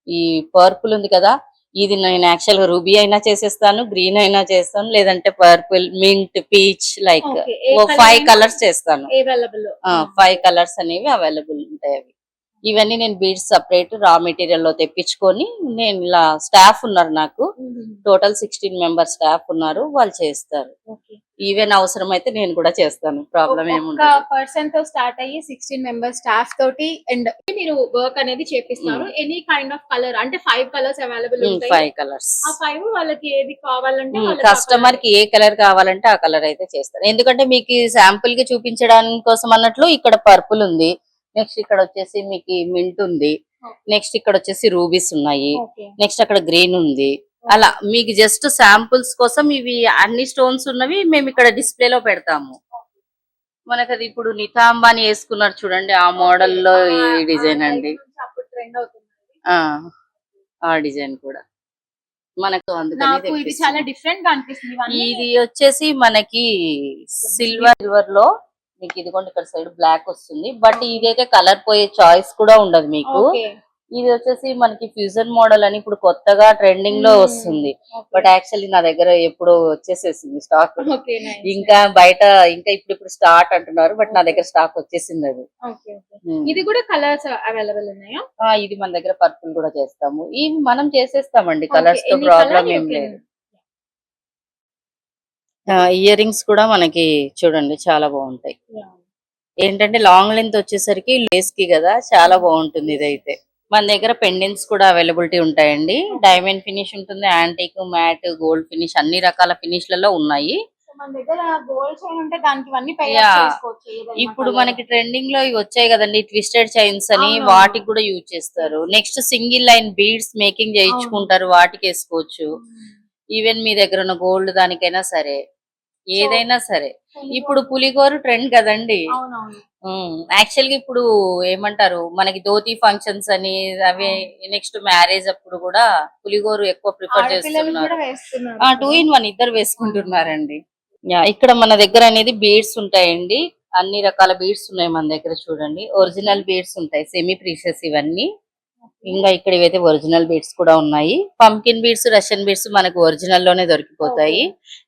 ఈ పర్పుల్ ఉంది కదా, ఇది నేను యాక్చువల్ గా రూబీ అయినా చేసేస్తాను, గ్రీన్ అయినా చేస్తాను, లేదంటే purple, mint, peach, like 5 colours చేస్తాను. 5 కలర్స్ అనేవి అవైలబుల్ ఉంటాయి. అవి ఇవన్నీ నేను బీడ్స్ సపరేట్ రా మెటీరియల్ లో తెప్పించుకొని, నేను ఇలా స్టాఫ్ ఉన్నారు నాకు, టోటల్ 16 మెంబర్స్ స్టాఫ్ ఉన్నారు, వాళ్ళు చేస్తారు. ఈవెన్ అవసరం అయితే నేను కూడా చేస్తాను, ప్రాబ్లం ఏముండదు. పర్సన్ తో స్టార్ట్ అయ్యి 16 మెంబర్స్ స్టాఫ్ తోటి అండ్ మీరు వర్క్ అనేది చేపిస్తారు. ఎనీ కైండ్ ఆఫ్ కలర్ అంటే 5 కలర్స్ అవైలబుల్ ఉంటాయి. 5 కలర్స్. ఆ 5 వాళ్ళకి ఏది కావాలంటే కస్టమర్ కి ఏ కలర్ కావాలంటే ఆ కలర్ అయితే చేస్తారు. ఎందుకంటే మీకు శాంపుల్ కి చూపించడానికి కోసం అన్నట్లు ఇక్కడ పర్పుల్ ఉంది, నెక్స్ట్ ఇక్కడ వచ్చేసి మీకు మింట్ ఉంది, నెక్స్ట్ ఇక్కడ వచ్చేసి రూబీస్ ఉన్నాయి, నెక్స్ట్ అక్కడ గ్రీన్ ఉంది. అలా మీకు జస్ట్ శాంపుల్స్ కోసం ఇవి అన్ని స్టోన్స్ ఉన్నవి మేము ఇక్కడ డిస్ప్లే లో పెడతాము. మనకు అది ఇప్పుడు నితాంబాని వేసుకున్నారు చూడండి, ఆ మోడల్ లో ఈ డిజైన్ అండి, ఆ డిజైన్ కూడా మనకు అందుకని ఇది చాలా డిఫరెంట్ గా అనిపిస్తుంది. ఇది వచ్చేసి మనకి సిల్వర్ లో మీకు ఇదిగోండి ఇక్కడ సైడ్ బ్లాక్ వస్తుంది, బట్ ఇదైతే కలర్ పోయే చాయిస్ కూడా ఉండదు మీకు. ఇది వచ్చేసి మనకి ఫ్యూజన్ మోడల్ అని ఇప్పుడు కొత్తగా ట్రెండింగ్ లో వస్తుంది, బట్ యాక్చువల్లీ నా దగ్గర ఎప్పుడు వచ్చేసేసింది స్టాక్. ఇంకా బయట ఇంకా ఇప్పుడు స్టార్ట్ అంటున్నారు, బట్ నా దగ్గర స్టాక్ వచ్చేసింది అది. ఇది కూడా కలర్స్ అవైలబుల్ ఉన్నాయా? ఇది మన దగ్గర పర్పుల్ కూడా చేస్తాము, ఇవి మనం చేసేస్తామండి, కలర్స్ తో ప్రాబ్లం ఏం లేదు. ఇయర్ రింగ్స్ కూడా మనకి చూడండి చాలా బాగుంటాయి. ఏంటంటే లాంగ్ లెంత్ వచ్చేసరికి లేస్ కి కదా, చాలా బాగుంటుంది. ఇదైతే మన దగ్గర పెండెంట్స్ కూడా అవైలబిలిటీ ఉంటాయండి, డైమండ్ ఫినిష్ ఉంటుంది, యాంటిక్, మ్యాట్, గోల్డ్ ఫినిష్ అన్ని రకాల ఫినిష్ లలో ఉన్నాయి. ఇప్పుడు మనకి ట్రెండింగ్ లో ఇవి వచ్చాయి కదండి, ట్విస్టెడ్ చైన్స్ అని, వాటికి కూడా యూజ్ చేస్తారు. Next single line beads making చేయించుకుంటారు, వాటికి వేసుకోవచ్చు. ఈవెన్ మీ దగ్గర ఉన్న గోల్డ్ దానికైనా సరే, ఏదైనా సరే. ఇప్పుడు పులిగోరు ట్రెండ్ కదండి. యాక్చువల్ గా ఇప్పుడు ఏమంటారు, మనకి ధోతి ఫంక్షన్స్ అని అవి, నెక్స్ట్ మ్యారేజ్ అప్పుడు కూడా పులిగోరు ఎక్కువ ప్రిఫర్ చేస్తున్నారు. 2 in 1 ఇద్దరు వేసుకుంటున్నారండి. ఇక్కడ మన దగ్గర అనేది బీడ్స్ ఉంటాయండి, అన్ని రకాల బీడ్స్ ఉన్నాయి మన దగ్గర చూడండి. ఒరిజినల్ బీడ్స్ ఉంటాయి, సెమీ ప్రీషియస్ ఇవన్నీ. ఇంకా ఇక్కడ ఇవైతే ఒరిజినల్ బీడ్స్ కూడా ఉన్నాయి. పంకిన్ బీడ్స్, రష్యన్ బీడ్స్ మనకు ఒరిజినల్ లోనే దొరికిపోతాయి.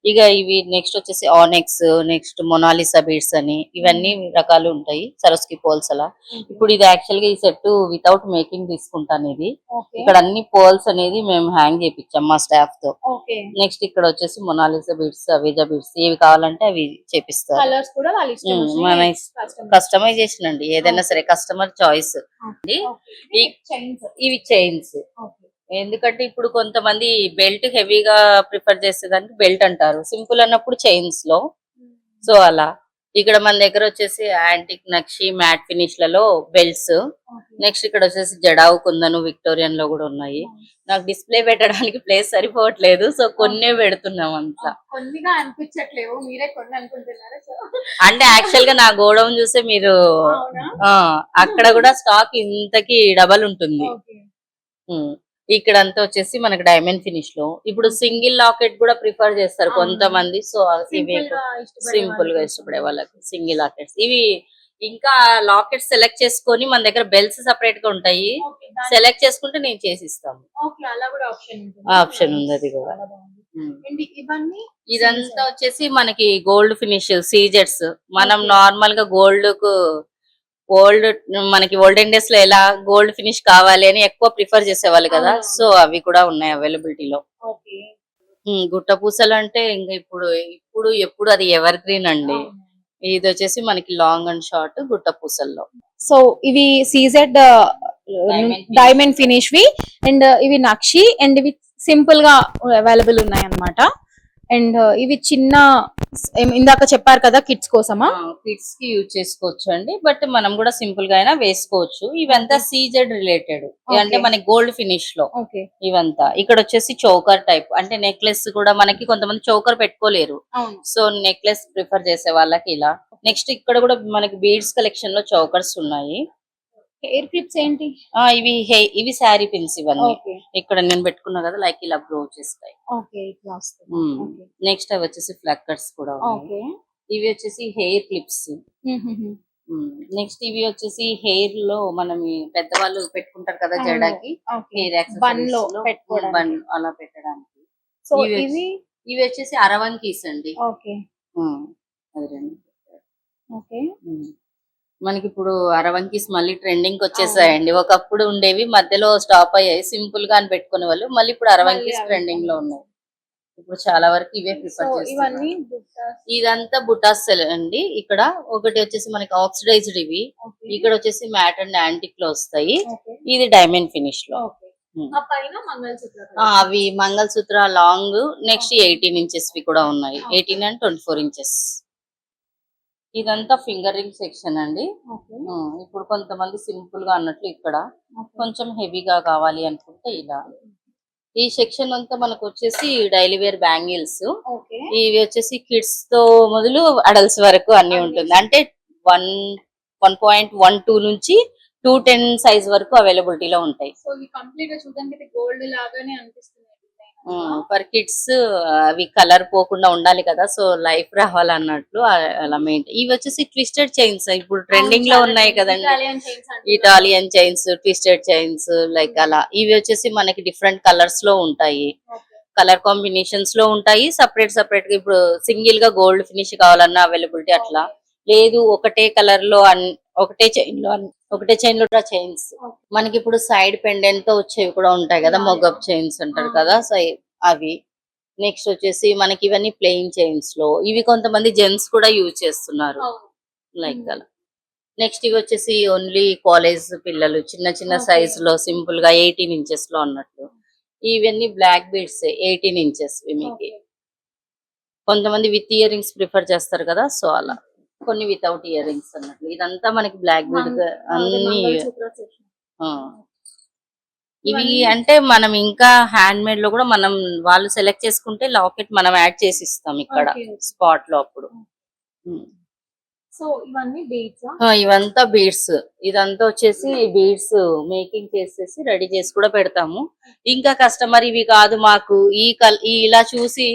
ఇక ఇవి నెక్స్ట్ వచ్చేసి ఆనెక్స్, నెక్స్ట్ మొనాలిసా బీడ్స్ అని, ఇవన్నీ రకాలు ఉంటాయి, సరస్కి పోల్స్ అలా. ఇప్పుడు ఇది యాక్చువల్ గా ఈ సెట్ వితౌట్ మేకింగ్ తీసుకుంటాను. ఇది ఇక్కడ అన్ని పోల్స్ అనేది మేము హ్యాంగ్ చేపించాం మా స్టాఫ్ తో. నెక్స్ట్ ఇక్కడ వచ్చేసి మొనాలిసా బీడ్స్, అవేజా బీడ్స్, ఏవి కావాలంటే అవి చేపిస్తారు. మన కస్టమైజేషన్ అండి, ఏదైనా సరే కస్టమర్ చాయిస్. ఇవి చైన్స్, ఎందుకంటే ఇప్పుడు కొంతమంది బెల్ట్ హెవీగా ప్రిఫర్ చేసేదానికి బెల్ట్ అంటారు, సింపుల్ అన్నప్పుడు చైన్స్ లో సో అలా ఇక్కడ మన దగ్గర వచ్చేసి యాంటిక్ నక్షి మ్యాట్ ఫినిష్ లలో బెల్ట్స్. నెక్స్ట్ ఇక్కడ వచ్చేసి జడావు కుందను విక్టోరియన్ లో కూడా ఉన్నాయి. నాకు డిస్ప్లే పెట్టడానికి ప్లేస్ సరిపోవట్లేదు, సో కొన్నే పెడుతున్నాం అంతా. కొన్నిగా అనిపించట్లేవు, మీరే కొన్ని అనుకుంటున్నారా? సో అంటే యాక్చువల్ గా నా గోడౌన్ చూస్తే మీరు అవునా? అక్కడ కూడా స్టాక్ ఇంతకి డబల్ ఉంటుంది. ఓకే. ఉమ్. ఇక్కడ అంతా వచ్చేసి మనకి డైమండ్ ఫినిష్ లో ఇప్పుడు సింగిల్ లాకెట్ కూడా ప్రిఫర్ చేస్తారు కొంతమంది. సో ఇవి సింపుల్ గా ఇష్టపడే వాళ్ళకి సింగిల్ లాకెట్స్ ఇవి. ఇంకా లాకెట్స్ సెలెక్ట్ చేసుకొని మన దగ్గర బెల్ట్స్ సెపరేట్ గా ఉంటాయి, సెలెక్ట్ చేసుకుంటే నేను చేసిస్తాను. ఓకే, అలా కూడా ఆప్షన్ ఉంటుంది. ఆప్షన్ ఉంది అది కూడా. అండ్ ఇవన్నీ ఇదంతా వచ్చేసి మనకి గోల్డ్ ఫినిష్ సీజెట్స్. మనం నార్మల్ గా గోల్డ్ మనకి ఓల్డెన్ డేస్ లో ఎలా గోల్డ్ ఫినిష్ కావాలి అని ఎక్కువ ప్రిఫర్ చేసేవాళ్ళు కదా, సో అవి కూడా ఉన్నాయి అవైలబిలిటీలో. ఓకే. గుట్ట పూసలు అంటే ఇంకా ఎప్పుడు అది ఎవర్ గ్రీన్ అండి. ఇది వచ్చేసి మనకి లాంగ్ అండ్ షార్ట్ గుట్ట పూసల్లో. సో ఇవి సీజెడ్ డైమండ్ ఫినిష్ వి, అండ్ ఇవి నక్షి, అండ్ ఇవి సింపుల్ గా అవైలబుల్ ఉన్నాయి అన్నమాట. అండ్ ఇవి చిన్న ఇందాక చెప్పారు కదా కిడ్స్ కోసమా? కిడ్స్ కి యూజ్ చేసుకోవచ్చు అండి, బట్ మనం కూడా సింపుల్ గా అయినా వేసుకోవచ్చు. ఇవంతా సీజెడ్ రిలేటెడ్ అంటే మనకి గోల్డ్ ఫినిష్ లో. ఓకే. ఇవంతా ఇక్కడ వచ్చేసి చౌకర్ టైప్, అంటే నెక్లెస్ కూడా మనకి కొంతమంది చౌకర్ పెట్టుకోలేరు, సో నెక్లెస్ ప్రిఫర్ చేసే వాళ్ళకి ఇలా. నెక్స్ట్ ఇక్కడ కూడా మనకి బీడ్స్ కలెక్షన్ లో చౌకర్స్ ఉన్నాయి. హెయిర్ క్లిప్స్ ఏంటి? ఇవి శారీ పిన్స్ ఇవన్నీ. ఇక్కడ నేను పెట్టుకున్నా కదా, లైక్ ఇలా గ్రో చేస్తాయి. నెక్స్ట్ అవి వచ్చేసి ఫ్లక్కర్స్ కూడా ఉన్నాయి. ఇవి వచ్చేసి హెయిర్ క్లిప్స్. నెక్స్ట్ ఇవి వచ్చేసి హెయిర్ లో మనం పెద్దవాళ్ళు పెట్టుకుంటారు కదా జడకి, హెయిర్ బన్ అలా పెట్టడానికి. సో ఇవి వచ్చేసి అరవంకీస్ అండి. మనకి ఇప్పుడు అరవంకీస్ మళ్ళీ ట్రెండింగ్ వచ్చేసాయండి. ఒకప్పుడు ఉండేవి, మధ్యలో స్టాప్ అయ్యాయి, సింపుల్ గా అని పెట్టుకునే వాళ్ళు. మళ్ళీ ఇప్పుడు అరవంకీస్ ట్రెండింగ్ లో ఉన్నాయి. ఇప్పుడు చాలా వరకు ఇవే ప్రిఫర్ చేస్తారు. ఇదంతా బుటాస్ అండి. ఇక్కడ ఒకటి వచ్చేసి మనకి ఆక్సిడైజ్డ్ ఇవి, ఇక్కడ వచ్చేసి మ్యాట్ అండ్ యాంటిక్ లో వస్తాయి. ఇది డైమండ్ ఫినిష్ లో. అవి మంగళసూత్ర లాంగ్. నెక్స్ట్ 18 ఇంచెస్ కూడా ఉన్నాయి, 18 and 24 ఇంచెస్. ఇదంతా ఫింగర్ రింగ్ సెక్షన్ అండి. ఇప్పుడు కొంతమంది సింపుల్ గా అన్నట్లు ఇక్కడ కొంచెం హెవీగా కావాలి అనుకుంటే ఇలా. ఈ సెక్షన్ అంతా మనకు వచ్చేసి డైలీ వేర్ బ్యాంగిల్స్. ఇవి వచ్చేసి కిడ్స్ తో మొదలు అడల్ట్స్ వరకు అన్ని ఉంటుంది. అంటే 1.12 నుంచి 210 సైజ్ వరకు అవైలబిలిటీలో ఉంటాయి. ఫర్ కిడ్స్ అవి కలర్ పోకుండా ఉండాలి కదా, సో లైఫ్ రావాలన్నట్లు అలా మెయింటైన్. ఇవి వచ్చేసి ట్విస్టెడ్ చైన్స్ ఇప్పుడు ట్రెండింగ్ లో ఉన్నాయి కదండి, Italian chains, twisted chains like అలా. ఇవి వచ్చేసి మనకి డిఫరెంట్ కలర్స్ లో ఉంటాయి, కలర్ కాంబినేషన్స్ లో ఉంటాయి. సపరేట్ గా ఇప్పుడు సింగిల్ గా గోల్డ్ ఫినిష్ కావాలన్నా అవైలబిలిటీ అట్లా లేదు. ఒకటే కలర్ లో ఒకటే చైన్ లో చైన్స్ మనకి ఇప్పుడు సైడ్ పెండెంట్ తో వచ్చేవి కూడా ఉంటాయి కదా, మొగప్ చైన్స్ అంటారు కదా, సో అవి. నెక్స్ట్ వచ్చేసి మనకి ఇవన్నీ ప్లెయిన్ చైన్స్ లో. ఇవి కొంతమంది జెంట్స్ కూడా యూజ్ చేస్తున్నారు లైక్ అలా. నెక్స్ట్ ఇవి వచ్చేసి ఓన్లీ కాలేజ్ పిల్లలు చిన్న సైజ్ లో సింపుల్ గా 18 ఇంచెస్ లో అన్నట్లు. ఇవన్నీ బ్లాక్ బీడ్స్ 18 ఇంచెస్. మీకు కొంతమంది విత్ ఇయర్ రింగ్స్ ప్రిఫర్ చేస్తారు కదా, సో అలా. కొన్ని వితౌట్ ఇయర్ రింగ్స్ అన్నట్లు. ఇదంతా మనకి బ్లాక్ బీడ్ అన్ని. ఇవి అంటే మనం ఇంకా హ్యాండ్ మేడ్ లో కూడా మనం వాళ్ళు సెలెక్ట్ చేసుకుంటే లాకెట్ మనం యాడ్ చేసి ఇస్తాం ఇక్కడ స్పాట్ లో అప్పుడు. సో ఇవన్నీ బీడ్స్. ఇవంతా బీడ్స్. ఇదంతా వచ్చేసి బీడ్స్ మేకింగ్ చేసేసి రెడీ చేసి కూడా పెడతాము. ఇంకా కస్టమర్ ఇవి కాదు మాకు ఇలా చూసి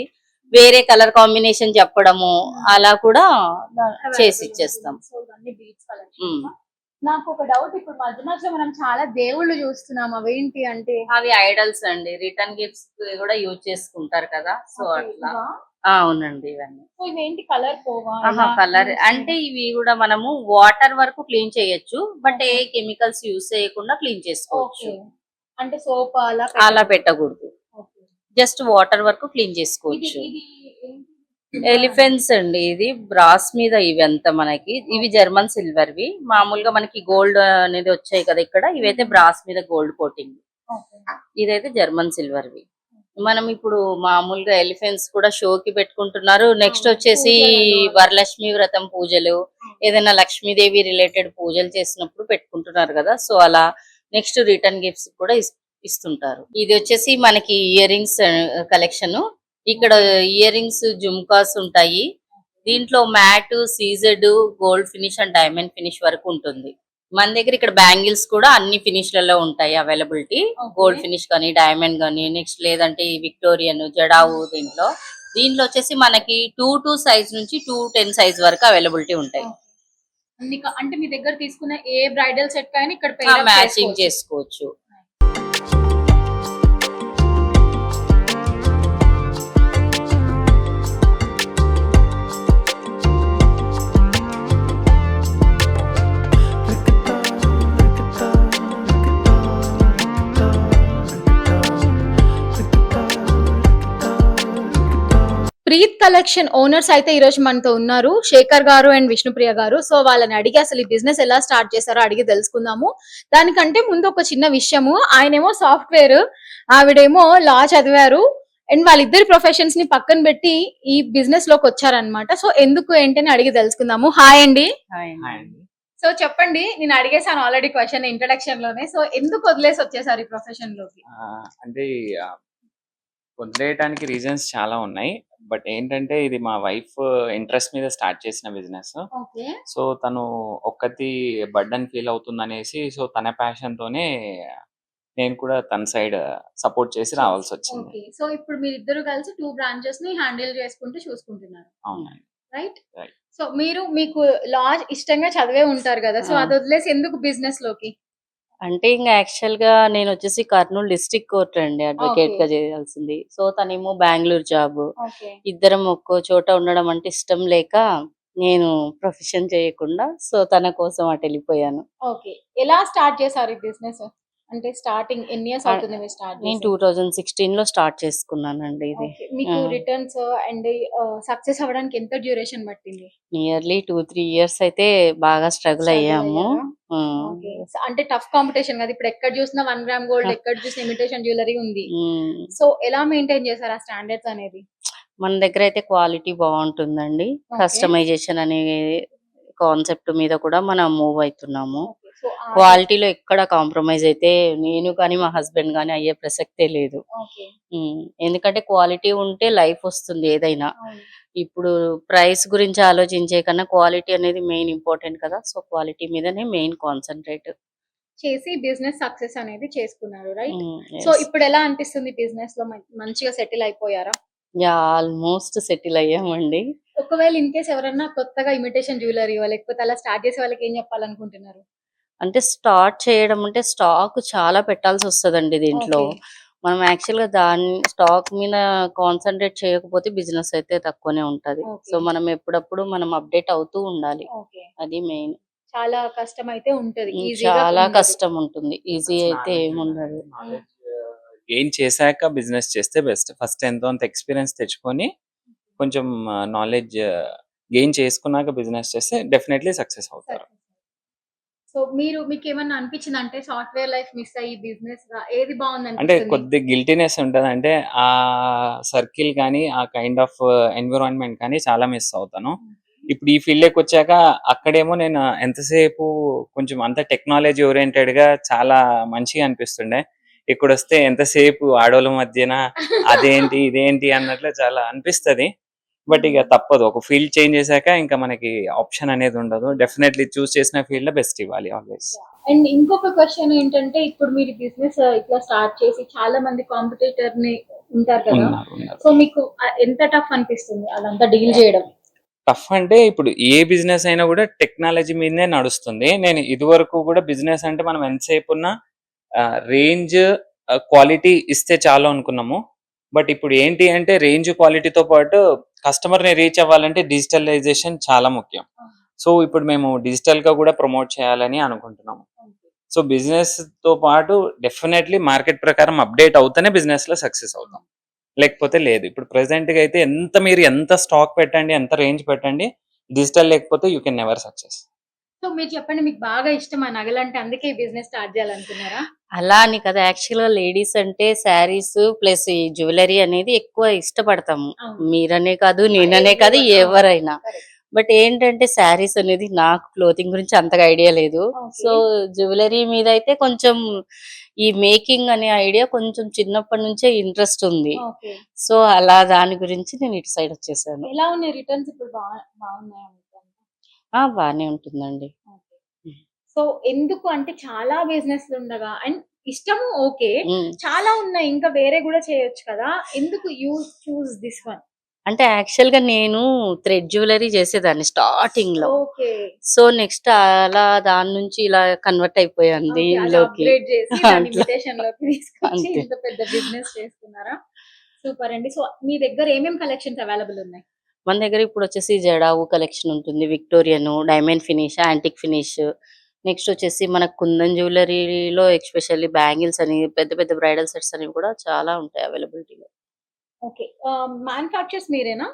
వేరే కలర్ కాంబినేషన్ చెప్పడము అలా కూడా చేసి ఇచ్చేస్తాం. నాకు ఒక డౌట్, ఇప్పుడు మధ్య మనం చాలా దేవుళ్ళు చూస్తున్నాం, అవేంటి అంటే? అవి ఐడల్స్ అండి, రిటర్న్ గిఫ్ట్స్ కూడా యూజ్ చేసుకుంటారు కదా, సో అట్లా. అవునండి. ఇవేంటి కలర్ పోవా? కలర్ అంటే ఇవి కూడా మనము వాటర్ వరకు క్లీన్ చేయొచ్చు, బట్ ఏ కెమికల్స్ యూజ్ చేయకుండా క్లీన్ చేసుకోవచ్చు. అంటే సోప్ అలా పెట్టకూడదు, జస్ట్ వాటర్ వరకు క్లీన్ చేసుకోవచ్చు. ఎలిఫెంట్స్ అండి, ఇది బ్రాస్ మీద. ఇవి అంతా మనకి ఇవి జర్మన్ సిల్వర్ వి. మామూలుగా మనకి గోల్డ్ అనేది వచ్చాయి కదా ఇక్కడ, ఇవైతే బ్రాస్ మీద గోల్డ్ కోటింగ్. ఇదైతే జర్మన్ సిల్వర్ వి. మనం ఇప్పుడు మామూలుగా ఎలిఫెంట్స్ కూడా షోకి పెట్టుకుంటున్నారు. నెక్స్ట్ అవును. వచ్చేసి పూజలలో అలా. వరలక్ష్మి వ్రతం పూజలు, ఏదైనా లక్ష్మీదేవి రిలేటెడ్ పూజలు చేసినప్పుడు పెట్టుకుంటున్నారు కదా. సో అలా నెక్స్ట్ రిటర్న్ గిఫ్ట్స్ కూడా ఇస్తుంటారు. ఇది వచ్చేసి మనకి ఇయర్ రింగ్స్ కలెక్షన్. ఇక్కడ ఇయర్ రింగ్స్ జుమ్కాస్ ఉంటాయి. దీంట్లో matte, CZ, gold finish and diamond finish వరకు ఉంటుంది. మన దగ్గర ఇక్కడ బ్యాంగిల్స్ కూడా అన్ని ఫినిష్ లలో ఉంటాయి అవైలబిలిటీ. Okay. గోల్డ్ ఫినిష్ కానీ, డైమండ్ కానీ, నెక్స్ట్ లేదంటే ఈ విక్టోరియన్, జడావు దీంట్లో వచ్చేసి మనకి 2 సైజ్ నుంచి 210 సైజ్ వరకు అవైలబిలిటీ ఉంటాయి. అంటే మీ దగ్గర తీసుకున్న ఏ బ్రైడల్ సెట్ కానీ ఇక్కడ మ్యాచింగ్ చేసుకోవచ్చు. ప్రీత్ కలెక్షన్ ఓనర్స్ అయితే ఈ రోజు మనతో ఉన్నారు, శేఖర్ గారు అండ్ విష్ణుప్రియ గారు. సో వాళ్ళని అడిగి అసలు ఈ బిజినెస్ ఎలా స్టార్ట్ చేశారో అడిగి తెలుసుకుందాము. దానికంటే ముందు ఒక చిన్న విషయము, ఆయనేమో సాఫ్ట్వేర్, ఆవిడేమో లా చదివారు. అండ్ వాళ్ళిద్దరి ప్రొఫెషన్స్ ని పక్కన పెట్టి ఈ బిజినెస్ లోకి వచ్చారనమాట. సో ఎందుకు ఏంటని అడిగి తెలుసుకుందాము. హాయ్ అండి. సో చెప్పండి, నేను అడిగేసాను ఆల్రెడీ క్వశ్చన్ ఇంట్రడక్షన్ లోనే. సో ఎందుకు వదిలేసి వచ్చేసారు ఈ ప్రొఫెషన్ లోకి? అంటే వదిలేయడానికి రీజన్స్ చాలా ఉన్నాయి. బట్ ఏంటంటే ఇది మా వైఫ్ ఇంట్రెస్ట్ మీద స్టార్ట్ చేసిన బిజినెస్. ఓకే. సో తను ఒక్కతి బర్డన్ ఫీల్ అవుతుంది అనేసి, సో తన ప్యాషన్ తోనే నేను కూడా తన సైడ్ సపోర్ట్ చేసి రావాల్సి వచ్చింది. ఓకే. సో ఇప్పుడు మీరిద్దరు కలిసి 2 బ్రాంచెస్ ని హ్యాండిల్ చేసుకుంటూ చూసుకుంటున్నారు, అవునండి. రైట్? Right. సో మీకు లా ఇష్టంగా చదివే ఉంటారు కదా. సో ఆ. అది వదిలేసి ఎందుకు బిజినెస్ లోకి? అంటే ఇంకా యాక్చువల్ గా నేను వచ్చేసి కర్నూలు డిస్ట్రిక్ట్ కోర్ట్ అండి అడ్వకేట్ గా చేయాల్సింది. సో తనేమో బెంగళూరు జాబ్. ఓకే. ఇద్దరం ఒక్కో చోట ఉండడం అంటే ఇష్టం లేక నేను ప్రొఫెషన్ చేయకుండా సో తన కోసం అటు వెళ్ళిపోయాను. ఓకే. ఎలా స్టార్ట్ చేశారు ఈ బిజినెస్? అంటే స్టార్టింగ్ ఎన్ని ఇయర్స్ అవుతుంది మీరు స్టార్ట్ నేను చేసి? 2016 లో స్టార్ట్ చేసుకున్నానండి ఇది. ఓకే. మీకు ఆ. రిటర్న్స్ అండ్ సక్సెస్ అవ్వడానికి ఎంత డ్యూరేషన్ పట్టింది? నియర్లీ 2-3 ఇయర్స్ అయితే బాగా స్ట్రగుల్ అయ్యాము. ఆ. ఓకే. అంటే టఫ్ కాంపిటీషన్ కదా. ఇప్పుడు ఎక్కడ చూసినా 1 గ్రామ్ గోల్డ్, ఎక్కడ చూసినా ఇమిటేషన్ జ్యువెలరీ ఉంది. ఉమ్. సో ఎలా మెయింటైన్ చేశారు ఆ స్టాండర్డ్స్ అనేది? మన దగ్గర అయితే క్వాలిటీ బాగుంటుందండి. Okay. కస్టమైజేషన్ అనే కాన్సెప్ట్ మీద కూడా మనం మూవ్ అవుతున్నాము. ఓకే. సో క్వాలిటీలో ఎక్కడ కాంప్రమైజ్ అయితే నేను కానీ మా హస్బెండ్ కానీ అయ్యే ప్రసక్తే లేదు. ఓకే. ఎందుకంటే క్వాలిటీ ఉంటే లైఫ్ వస్తుంది ఏదైనా. అవును. ఇప్పుడు ప్రైస్ గురించి ఆలోచించే కన్నా క్వాలిటీ అనేది మెయిన్ ఇంపార్టెంట్ కదా. సో క్వాలిటీ మీదనే మెయిన్ కాన్సన్ట్రేట్. చేసి బిజినెస్ సక్సెస్ అనేది చేసుకున్నారు, రైట్? సో ఇప్పుడు ఎలా అనిపిస్తుంది బిజినెస్ లో? మంచిగా సెటిల్ అయిపోయారా? ఆల్మోస్ట్ సెటిల్ అయ్యామండి. ఒకవేళ ఇన్ కేస్ ఎవరన్నా కొత్తగా ఇమిటేషన్ జ్యువెలరీ లేకపోతే అలా స్టార్ట్ చేసే వాళ్ళకి ఏం చెప్పాలనుకుంటున్నారు? అంటే స్టార్ట్ చేయడం అంటే స్టాక్ చాలా పెట్టాల్సి వస్తదండి దీంట్లో. ఓకే. మనం యాక్చువల్ గా దాని స్టాక్ మీద కాన్సన్ట్రేట్ చేయకపోతే బిజినెస్ అయితే తక్కువనే ఉంటది. ఓకే. సో మనం ఎప్పుడప్పుడు మనం అప్డేట్ అవుతూ ఉండాలి. ఓకే. అది మెయిన్. చాలా కష్టం అయితే ఉంటది, ఈజీగా చాలా ఉండదు. కష్టం ఉంటుంది. ఈజీ అయితే ఏముండదు. గెయిన్ చేశాక బిజినెస్ చేస్తే బెస్ట్. ఫస్ట్ ఎంతో అంత ఎక్స్పీరియన్స్ తెచ్చుకొని కొంచెం నాలెడ్జ్ గెయిన్ చేసుకున్నాక బిజినెస్ చేస్తే డెఫినెట్లీ సక్సెస్ అవుతారు. సో మీకు ఏమన్నా అనిపించింది అంటే సాఫ్ట్వేర్ లైఫ్ మిస్ అయ్యి బిజినెస్ గా ఏది బాగుంది అంటే అనిపిస్తుంది? కొద్ది గిల్టీనెస్ ఉంటది. అంటే ఆ సర్కిల్ కానీ ఆ కైండ్ ఆఫ్ ఎన్విరాన్మెంట్ కానీ చాలా మిస్ అవుతాను. ఇప్పుడు ఈ ఫీల్డ్ లోకి వచ్చాక అక్కడేమో నేను ఎంతసేపు కొంచెం అంత టెక్నాలజీ ఓరియంటెడ్ గా చాలా మంచిగా అనిపిస్తుండే. ఇక్కడ వస్తే ఎంతసేపు ఆడోళ్ళ మధ్యన అదేంటి ఇదేంటి అన్నట్లు చాలా అనిపిస్తది. బట్ ఇక తప్పదు, ఒక ఫీల్డ్ చేంజ్ చేశాక ఇంకా మనకి ఆప్షన్ అనేది ఉండదు. డెఫినెట్లీ చూస్ చేసిన ఫీల్డ్ లో బెస్ట్ ఇవ్వాలి ఆల్వేస్. అండ్ ఇంకొక క్వశ్చన్ ఏంటంటే, ఇప్పుడు మీరు బిజినెస్ ఇట్లా స్టార్ట్ చేసి చాలా మంది కాంపిటీటర్ ని ఉంటారు కదా. ఉన్నారు. సో మీకు ఎంత టఫ్ అనిపిస్తుంది అదంతా డీల్ చేయడం? టఫ్ అంటే ఇప్పుడు ఏ బిజినెస్ అయినా కూడా టెక్నాలజీ మీదనే నడుస్తుంది. నేను ఇదివరకు కూడా బిజినెస్ అంటే మనం ఎంతసేపు ఉన్నా రేంజ్ క్వాలిటీ ఇస్తే చాలు అనుకున్నాము. బట్ ఇప్పుడు ఏంటి అంటే రేంజ్ క్వాలిటీతో పాటు కస్టమర్ ని రీచ్ అవ్వాలంటే డిజిటలైజేషన్ చాలా ముఖ్యం. సో ఇప్పుడు మేము డిజిటల్ గా కూడా ప్రమోట్ చేయాలని అనుకుంటున్నాము. సో బిజినెస్ తో పాటు డెఫినెట్లీ మార్కెట్ ప్రకారం అప్డేట్ అవుతేనే బిజినెస్ లో సక్సెస్ అవుతాం, లేకపోతే లేదు. ఇప్పుడు ప్రెసెంట్ గా అయితే మీరు ఎంత స్టాక్ పెట్టండి, ఎంత రేంజ్ పెట్టండి, డిజిటల్ లేకపోతే you can never success. So మీరు చెప్పండి, మీకు బాగా ఇష్టం ఆ నగలంటే, అందుకే ఈ బిజినెస్ స్టార్ట్ చేయాలనుకున్నారా? అలా అని కదా, యాక్చువల్ గా లేడీస్ అంటే శారీస్ ప్లస్ ఈ జ్యువెలరీ అనేది ఎక్కువ ఇష్టపడతాము. అవును. మీరనే కాదు, నేననే కాదు, Everyone. ఎవరైనా. Correct. బట్ ఏంటంటే శారీస్ అనేది నాకు క్లోతింగ్ గురించి అంతగా ఐడియా లేదు. Okay. సో జ్యువెలరీ మీద అయితే కొంచెం ఈ మేకింగ్ అనే ఐడియా కొంచెం చిన్నప్పటి నుంచే ఇంట్రెస్ట్ ఉంది. ఓకే. సో అలా దాని గురించి నేను ఇటు సైడ్ వచ్చేసాను. ఎలా ఉన్నాయి రిటర్న్స్ ఇప్పుడు బాగున్నాయా మీకు? బానే ఉంటుందండి. సో ఎందుకు అంటే చాలా బిజినెస్ ఉండగా అండ్ ఇష్టము ఓకే, ఉమ్. చాలా ఉన్నాయి ఇంకా వేరే కూడా చేయొచ్చు కదా, ఎందుకు యూ చూస్ దిస్ వన్? అంటే యాక్చువల్ గా నేను థ్రెడ్ జ్యువెలరీ చేసేదాన్ని స్టార్టింగ్ లో. ఓకే. సో నెక్స్ట్ అలా దాని నుంచి ఇలా కన్వర్ట్ అయిపోయాను దీనిలోకి. అప్గ్రేడ్ చేసి దాన్ని అట్లా. ఇమిటేషన్ లోకి తీసుకొచ్చి అంతే. ఇంత పెద్ద బిజినెస్ చేస్తున్నారా? సూపర్ అండి. సో మీ దగ్గర ఏమేం కలెక్షన్స్ అవైలబుల్ ఉన్నాయి? మన దగ్గర ఇప్పుడు వచ్చేసి జడావు కలెక్షన్ ఉంటుంది, Victorian, diamond finish, antique finish. Next వచ్చేసి మన కుందన్ జ్యువెలరీలో ఎక్స్పెషల్లీ బ్యాంగిల్స్ అని, పెద్ద పెద్ద బ్రైడల్ సెట్స్ అనేవి కూడా చాలా ఉంటాయి అవైలబిలిటీలో. ఓకే. మ్యానుఫ్యాక్చర్స్ మీరేనా?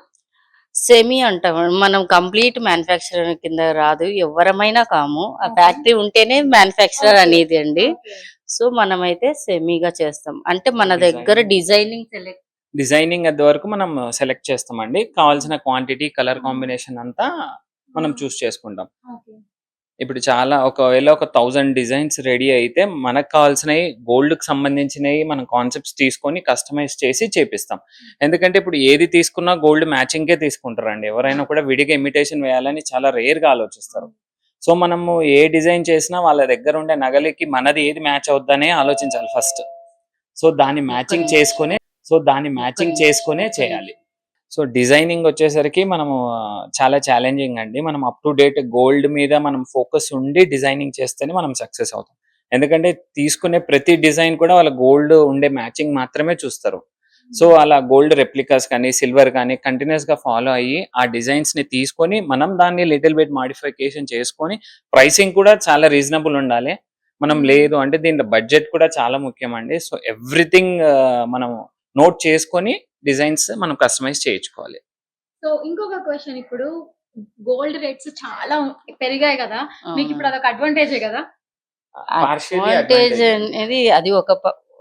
సెమీ అంటాం మనం, కంప్లీట్ మ్యానుఫ్యాక్చరర్ కింద రాదు, ఎవరమైనా కాము. ఆ Okay. ఫ్యాక్టరీ ఉంటేనే మ్యానుఫ్యాక్చరర్ Okay. అనేది అండి. Okay. సో మనమైతే సెమీగా చేస్తాం. అంటే మన దగ్గర డిజైనింగ్ సెలెక్ట్ డిజైనింగ్ అది వరకు మనం సెలెక్ట్ చేస్తామండి. కావాల్సిన క్వాంటిటీ, కలర్ కాంబినేషన్ అంతా మనం చూస్ చేసుకుంటాం. ఓకే. ఇప్పుడు ఒకవేళ ఒక 1000 డిజైన్స్ రెడీ అయితే మనకు కావాల్సినవి గోల్డ్ కి సంబంధించినవి మనం కాన్సెప్ట్స్ తీసుకొని కస్టమైజ్ చేసి చేపిస్తాం. ఎందుకంటే ఇప్పుడు ఏది తీసుకున్నా గోల్డ్ మ్యాచింగ్ కే తీసుకుంటారండి. ఎవరైనా కూడా విడిగా ఇమిటేషన్ వేయాలని చాలా రేర్ గా ఆలోచిస్తారు. సో మనము ఏ డిజైన్ చేసినా వాళ్ళ దగ్గర ఉండే నగలకి మనది ఏది మ్యాచ్ అవుద్దనే ఆలోచించాలి ఫస్ట్. సో దాన్ని మ్యాచింగ్ చేసుకునే చేయాలి. సో డిజైనింగ్ వచ్చేసరికి మనము చాలా ఛాలెంజింగ్ అండి. మనం అప్ టు డేట్ గోల్డ్ మీద మనం ఫోకస్ ఉండి డిజైనింగ్ చేస్తేనే మనం సక్సెస్ అవుతాం. ఎందుకంటే తీసుకునే ప్రతి డిజైన్ కూడా వాళ్ళ గోల్డ్ ఉండే మ్యాచింగ్ మాత్రమే చూస్తారు. సో అలా గోల్డ్ రెప్లికాస్ కానీ సిల్వర్ కానీ కంటిన్యూస్ గా ఫాలో అయ్యి ఆ డిజైన్స్ ని తీసుకొని మనం దాన్ని లిటిల్ బిట్ మాడిఫికేషన్ చేసుకొని ప్రైసింగ్ కూడా చాలా రీజనబుల్ ఉండాలి. మనం లేదు అంటే దీంట్లో బడ్జెట్ కూడా చాలా ముఖ్యం అండి. సో ఎవ్రీథింగ్ మనం నోట్ చేసుకొని డిజైన్స్ మనం కస్టమైజ్ చేయించుకోవాలి. సో ఇంకొక క్వశ్చన్, ఇప్పుడు గోల్డ్ రేట్స్ చాలా పెరిగాయి కదా, మీకు ఇప్పుడు అదొక అడ్వాంటేజే కదా? అడ్వాంటేజ్ అనేది అది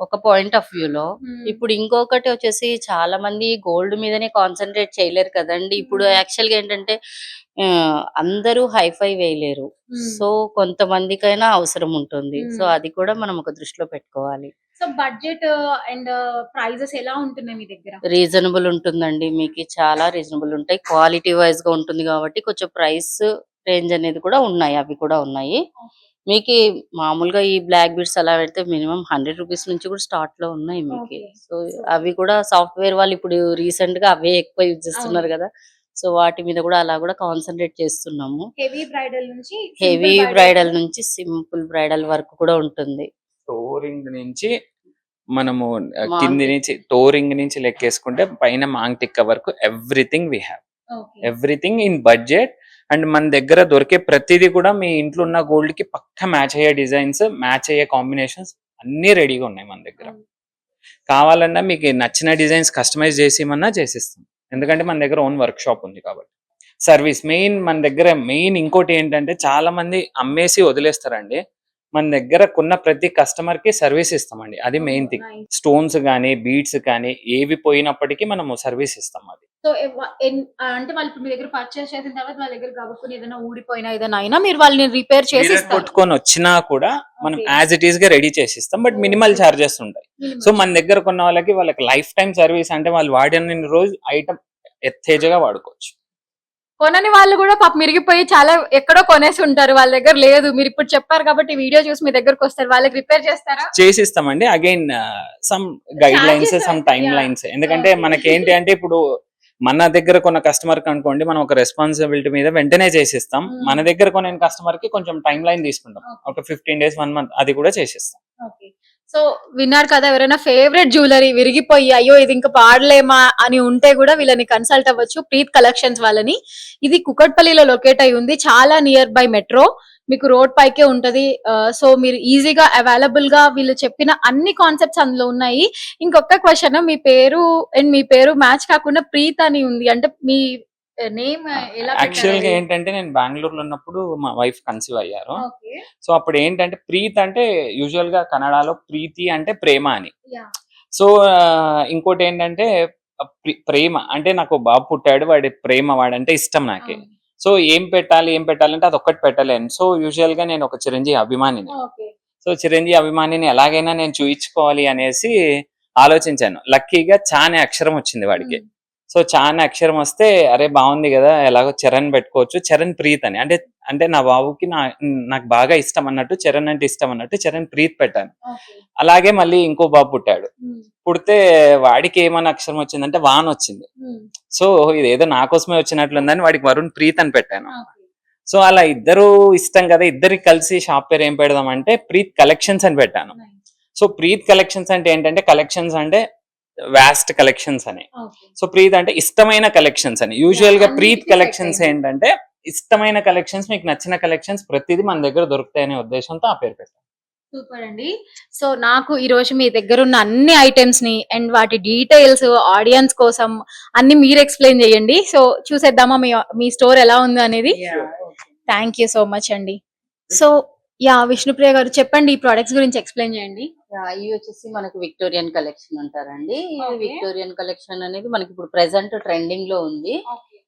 ఒక పాయింట్ ఆఫ్ వ్యూలో. ఇప్పుడు ఇంకొకటి వచ్చేసి చాలా మంది గోల్డ్ మీదనే కాన్సన్ట్రేట్ చేయలేరు కదండి. ఇప్పుడు యాక్చువల్ గా ఏంటంటే అందరూ హైఫై వేయలేరు. సో కొంతమందికైనా అవసరం ఉంటుంది. సో అది కూడా మనం ఒక దృష్టిలో పెట్టుకోవాలి. సో బడ్జెట్ అండ్ ప్రైజెస్ ఎలా ఉంటున్నాయి మీ దగ్గర? రీజనబుల్ ఉంటుందండి, మీకు చాలా రీజనబుల్ ఉంటాయి. క్వాలిటీ వైజ్ గా ఉంటుంది కాబట్టి కొంచెం ప్రైస్ రేంజ్ అనేది కూడా ఉన్నాయి, అవి కూడా ఉన్నాయి. మీకు మామూలుగా ఈ బ్లాక్ బీడ్స్ అలా పెడితే మినిమం 100 రూపీస్ నుంచి కూడా స్టార్ట్ లో ఉన్నాయి మీకు. సో అవి కూడా సాఫ్ట్వేర్ వాళ్ళు ఇప్పుడు రీసెంట్ గా అవే ఎక్కువ యూజ్ చేస్తున్నారు కదా. సో వాటి మీద కూడా అలా కూడా కాన్సన్ట్రేట్ చేస్తున్నాము. హెవీ బ్రైడల్ నుంచి సింపుల్ బ్రైడల్ వరకు కూడా ఉంటుంది. టోరింగ్ నుంచి మనము కింది నుంచి టోరింగ్ నుంచి లెక్కేసుకుంటే పైన మాంగ్ టిక్క వరకు everything we have, everything in budget. And మన దగ్గర దొరికే ప్రతిదీ కూడా మీ ఇంట్లో ఉన్న గోల్డ్ కి పక్క మ్యాచ్ అయ్యే డిజైన్స్, మ్యాచ్ అయ్యే కాంబినేషన్స్ అన్ని రెడీగా ఉన్నాయి మన దగ్గర. కావాలన్నా మీకు నచ్చిన డిజైన్స్ కస్టమైజ్ చేసిమన్నా చేసిస్తాం. ఎందుకంటే మన దగ్గర ఓన్ వర్క్ షాప్ ఉంది కాబట్టి. సర్వీస్ మెయిన్ మన దగ్గర. మెయిన్ ఇంకోటి ఏంటంటే చాలా మంది అమ్మేసి వదిలేస్తారండి. మన దగ్గర కొన్న ప్రతి కస్టమర్ కి సర్వీస్ ఇస్తామండి. అది మెయిన్ థింగ్. స్టోన్స్ కానీ బీడ్స్ కానీ ఏవి పోయినప్పటికీ మనము సర్వీస్ ఇస్తాం. అది సో అంటే వాళ్ళు మీ దగ్గర పర్చేస్ చేసిన తర్వాత వాళ్ళ దగ్గర కాబట్టి ఏదైనా ఊడిపోయినా ఏదైనా అయినా మీరు వాళ్ళని రిపేర్ చేసి కొట్టుకొని వచ్చినా కూడా మనం యాజ్ ఇట్ ఈస్ గా రెడీ చేసిస్తాం. బట్ మినిమల్ చార్జెస్ ఉంటాయి. సో మన దగ్గర కొన్న వాళ్ళకి లైఫ్ టైం సర్వీస్, అంటే వాళ్ళు వాడిన రోజు ఐటమ్ ఎత్తేజగా వాడుకోవచ్చు. కొనని వాళ్ళు కూడా పాప మిరిగిపోయి చాలా ఎక్కడో కొనేసి ఉంటారు, వాళ్ళ దగ్గర లేదు. మీరు ఇప్పుడు చెప్పారు కాబట్టి వీడియో చూసి మీ దగ్గరకు వస్తారు, వాళ్ళకి రిపేర్ చేస్తారా? చేసిస్తామండి. Again some guidelines, some timelines. ఎందుకంటే మనకేంటి అంటే ఇప్పుడు మన దగ్గర కొన్న కస్టమర్ కి అనుకోండి మనం ఒక రెస్పాన్సిబిలిటీ మీద వెంటనే చేసిస్తాం. మన దగ్గర కొన్న కస్టమర్ కి కొంచెం టైం లైన్ తీసుకుంటాం, ఒక 15 days 1 month, అది కూడా చేసిస్తాం. సో విన్నారు కదా, ఎవరైనా ఫేవరెట్ జ్యువెలరీ విరిగిపోయి అయ్యో ఇది ఇంకా పాడలేమా అని ఉంటే కూడా వీళ్ళని కన్సల్ట్ అవ్వచ్చు, ప్రీత్ కలెక్షన్స్ వాళ్ళని. ఇది కుకట్పల్లిలో లొకేట్ అయి ఉంది, చాలా నియర్ బై మెట్రో, మీకు రోడ్ పైకే ఉంటది. సో మీరు ఈజీగా అవైలబుల్ గా వీళ్ళు చెప్పిన అన్ని కాన్సెప్ట్స్ అందులో ఉన్నాయి. ఇంకొక క్వశ్చన్, మీ పేరు మ్యాచ్ కాకుండా ప్రీత్ అని ఉంది, అంటే మీ నేమ్ ఎలా యాక్చువల్ గా పెట్టారు? ఏంటంటే నేను బెంగళూరులో ఉన్నప్పుడు మా వైఫ్ కన్సీవ్ అయ్యారు. ఓకే. సో అప్పుడు ఏంటంటే ప్రీత్ అంటే యూజువల్ గా కన్నడలో ప్రీతి అంటే ప్రేమ అని. యాహ్! సో ఇంకోటి ఏంటంటే ప్రేమ అంటే నాకు బాబు పుట్టాడు, వాడి ప్రేమ వాడంటే ఇష్టం నాకే. అవును. సో ఏం పెట్టాలంటే అదొక్కటి పెట్టలేను. సో యూజువల్ గా నేను ఒక చిరంజీవి అభిమానిని. ఓకే. సో చిరంజీవి అభిమానిని ఎలాగైనా నేను చూయించుకోవాలి అనేసి ఆలోచించాను. లక్కీగా చా అనే అక్షరం వచ్చింది వాడికి. హ్మ్. సో చా అనే అక్షరం వస్తే అరే బాగుంది కదా, ఎలాగో చరణ్ పెట్టుకోవచ్చు, చరణ్ ప్రీత్ అని. అంటే అంటే నా బాబుకి నాకు బాగా ఇష్టం అన్నట్టు, చరణ్ అంటే ఇష్టం అన్నట్టు చరణ్ ప్రీత్ పెట్టాను. ఓకే. అలాగే మళ్ళీ ఇంకో బాబు పుట్టాడు. హ్మ్. పుడితే వాడికి ఏమని అక్షరం వచ్చిందంటే వాన్ వచ్చింది. హ్మ్. సో ఇదేదో నా కోసమే వచ్చినట్లుందని వాడికి వరుణ్ ప్రీత్ అని పెట్టాను. ఓకే. సో అలా ఇద్దరు ఇష్టం కదా, ఇద్దరికి కలిసి షాప్ పేరు ఏం పెడదాం అంటే ప్రీత్ కలెక్షన్స్ అని పెట్టాను. నైస్. సో ప్రీత్ కలెక్షన్స్ అంటే ఏంటంటే కలెక్షన్స్ అంటే వాస్ట్ కలెక్షన్స్ అని. ఓకే. సో ప్రీత్ అంటే ఇష్టమైన కలెక్షన్స్ అని. యూజువల్ గా అన్నిటికీ ప్రీత్ సెట్ కలెక్షన్స్ అయింది. ఏంటంటే ఇష్టమైన కలెక్షన్స్, మీకు నచ్చిన కలెక్షన్స్ ప్రతిదీ మన దగ్గర దొరుకుతాయనే ఉద్దేశంతో ఆ పేరు పెట్టాను. సూపర్ అండి. సో నాకు ఈ రోజు మీ దగ్గర ఉన్న అన్ని ఐటమ్స్ ని అండ్ వాటి డీటెయిల్స్ ఆడియన్స్ కోసం అన్ని మీరు ఎక్స్ప్లెయిన్ చేయండి. సో చూసేద్దామా మీ స్టోర్ ఎలా ఉందో అనేది. థ్యాంక్ యూ సో మచ్ అండి. సో విష్ణుప్రియ గారు చెప్పండి, ఈ ప్రొడక్ట్స్ గురించి ఎక్స్ప్లెయిన్ చేయండి. ఇవి వచ్చేసి మనకు విక్టోరియన్ కలెక్షన్ అంటారండి. ఈ Okay. విక్టోరియన్ కలెక్షన్ అనేది మనకి ఇప్పుడు ప్రెసెంట్ ట్రెండింగ్ లో ఉంది.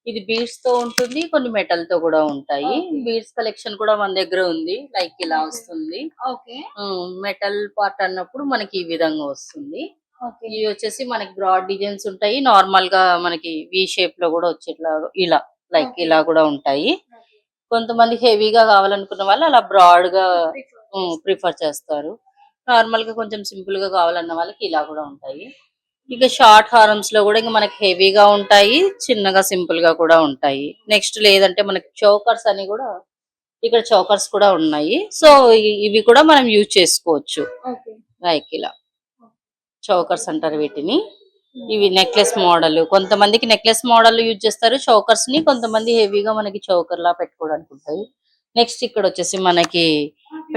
ఇది బీడ్స్ తో ఉంటుంది, కొన్ని మెటల్ తో కూడా ఉంటాయి. Okay. బీడ్స్ కలెక్షన్ కూడా మన దగ్గర ఉంది. లైక్ ఇలా Okay. వస్తుంది. ఓకే. మెటల్ పార్ట్ అన్నప్పుడు మనకి ఈ విధంగా వస్తుంది. ఓకే. ఇవి వచ్చేసి మనకి బ్రాడ్ డిజైన్స్ ఉంటాయి. నార్మల్ గా మనకి వి షేప్ లో కూడా వచ్చేట్లా ఇలా లైక్ Okay. ఇలా కూడా ఉంటాయి. కొంతమంది హెవీగా కావాలనుకున్న వాళ్ళు అలా బ్రాడ్ గా ప్రిఫర్ చేస్తారు. నార్మల్ గా కొంచెం సింపుల్ గా కావాలన్న వాళ్ళకి ఇలా కూడా ఉంటాయి. ఇక షార్ట్ హారమ్స్ లో కూడా ఇంకా మనకి హెవీగా ఉంటాయి, చిన్నగా సింపుల్ గా కూడా ఉంటాయి. నెక్స్ట్ లేదంటే మనకి చౌకర్స్ అని కూడా ఇక్కడ చౌకర్స్ కూడా ఉన్నాయి. సో ఇవి కూడా మనం యూజ్ చేసుకోవచ్చు. ఓకే. లైక్ ఇలా చౌకర్స్ అంటారు వీటిని. ఇవి నెక్లెస్ మోడల్, కొంతమందికి నెక్లెస్ మోడల్ యూజ్ చేస్తారు చౌకర్స్ ని, కొంతమంది హెవీగా మనకి చౌకర్ లా పెట్టుకోవడానికి ఉంటాయి. నెక్స్ట్ ఇక్కడ వచ్చేసి మనకి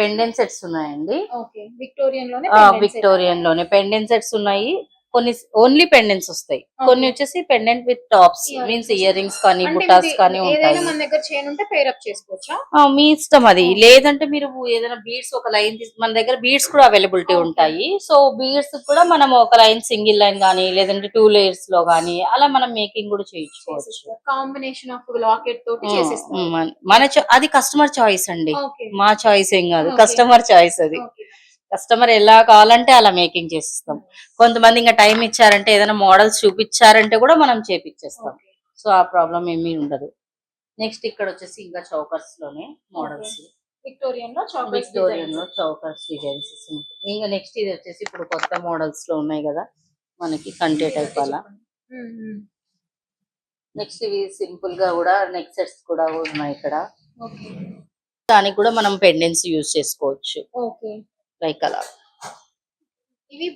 పెండెంట్ సెట్స్ ఉన్నాయండి. ఓకే. విక్టోరియన్ లోనే విక్టోరియన్ లోనే పెండెంట్ సెట్స్ ఉన్నాయి. కొన్ని ఓన్లీ పెండెంట్స్ వస్తాయి, కొన్ని వచ్చేసి pendant with tops, means ear rings కానీ బుటాస్ కానీ ఉంటాయి. మన దగ్గర చైన్ ఉంటే పేర్ అప్ చేసుకోవచ్చా? మీ ఇష్టం అది. లేదంటే మీరు ఏదైనా బీడ్స్ ఒక లైన్ మన దగ్గర బీడ్స్ కూడా అవైలబిలిటీ ఉంటాయి. సో బీడ్స్ కూడా మనం ఒక లైన్ సింగిల్ లైన్ గానీ లేదంటే 2 layers లో గానీ అలా మనం మేకింగ్ కూడా చేయించుకోవచ్చు. కాంబినేషన్ ఆఫ్ లాకెట్ తోటి చేసేస్తాం. అది కస్టమర్ చాయిస్ అండి, ఓకే. మా చాయిస్ ఏం కాదు, Okay. కస్టమర్ చాయిస్ అది. ఓకే. కస్టమర్ ఎలా కావాలంటే అలా మేకింగ్ చేసిస్తాం. కొంతమంది ఇంకా టైం ఇచ్చారంటే ఏదైనా మోడల్స్ చూపించారంటే కూడా మనం చేపిచ్చేస్తాం. ఓకే. సో ఆ ప్రాబ్లం ఏమీ ఉండదు. నెక్స్ట్ ఇక్కడ వచ్చేసి ఇంకా చౌకర్స్ లోనే మోడల్స్, విక్టోరియన్ లో విక్టోరియన్ లో చౌకర్స్ డిజైన్స్. ఇంకా నెక్స్ట్ ఇది వచ్చేసి ఇప్పుడు కొత్త మోడల్స్ లో ఉన్నాయి కదా మనకి కంటే టైప్ అలా. నెక్స్ట్ ఇవి సింపుల్ గా కూడా నెక్ సెట్స్ కూడా ఉన్నాయి ఇక్కడ. ఓకే. దానికి కూడా మనం పెండెంట్స్ యూజ్ చేసుకోవచ్చు ఓకే. లైక్ అలా. ఇవి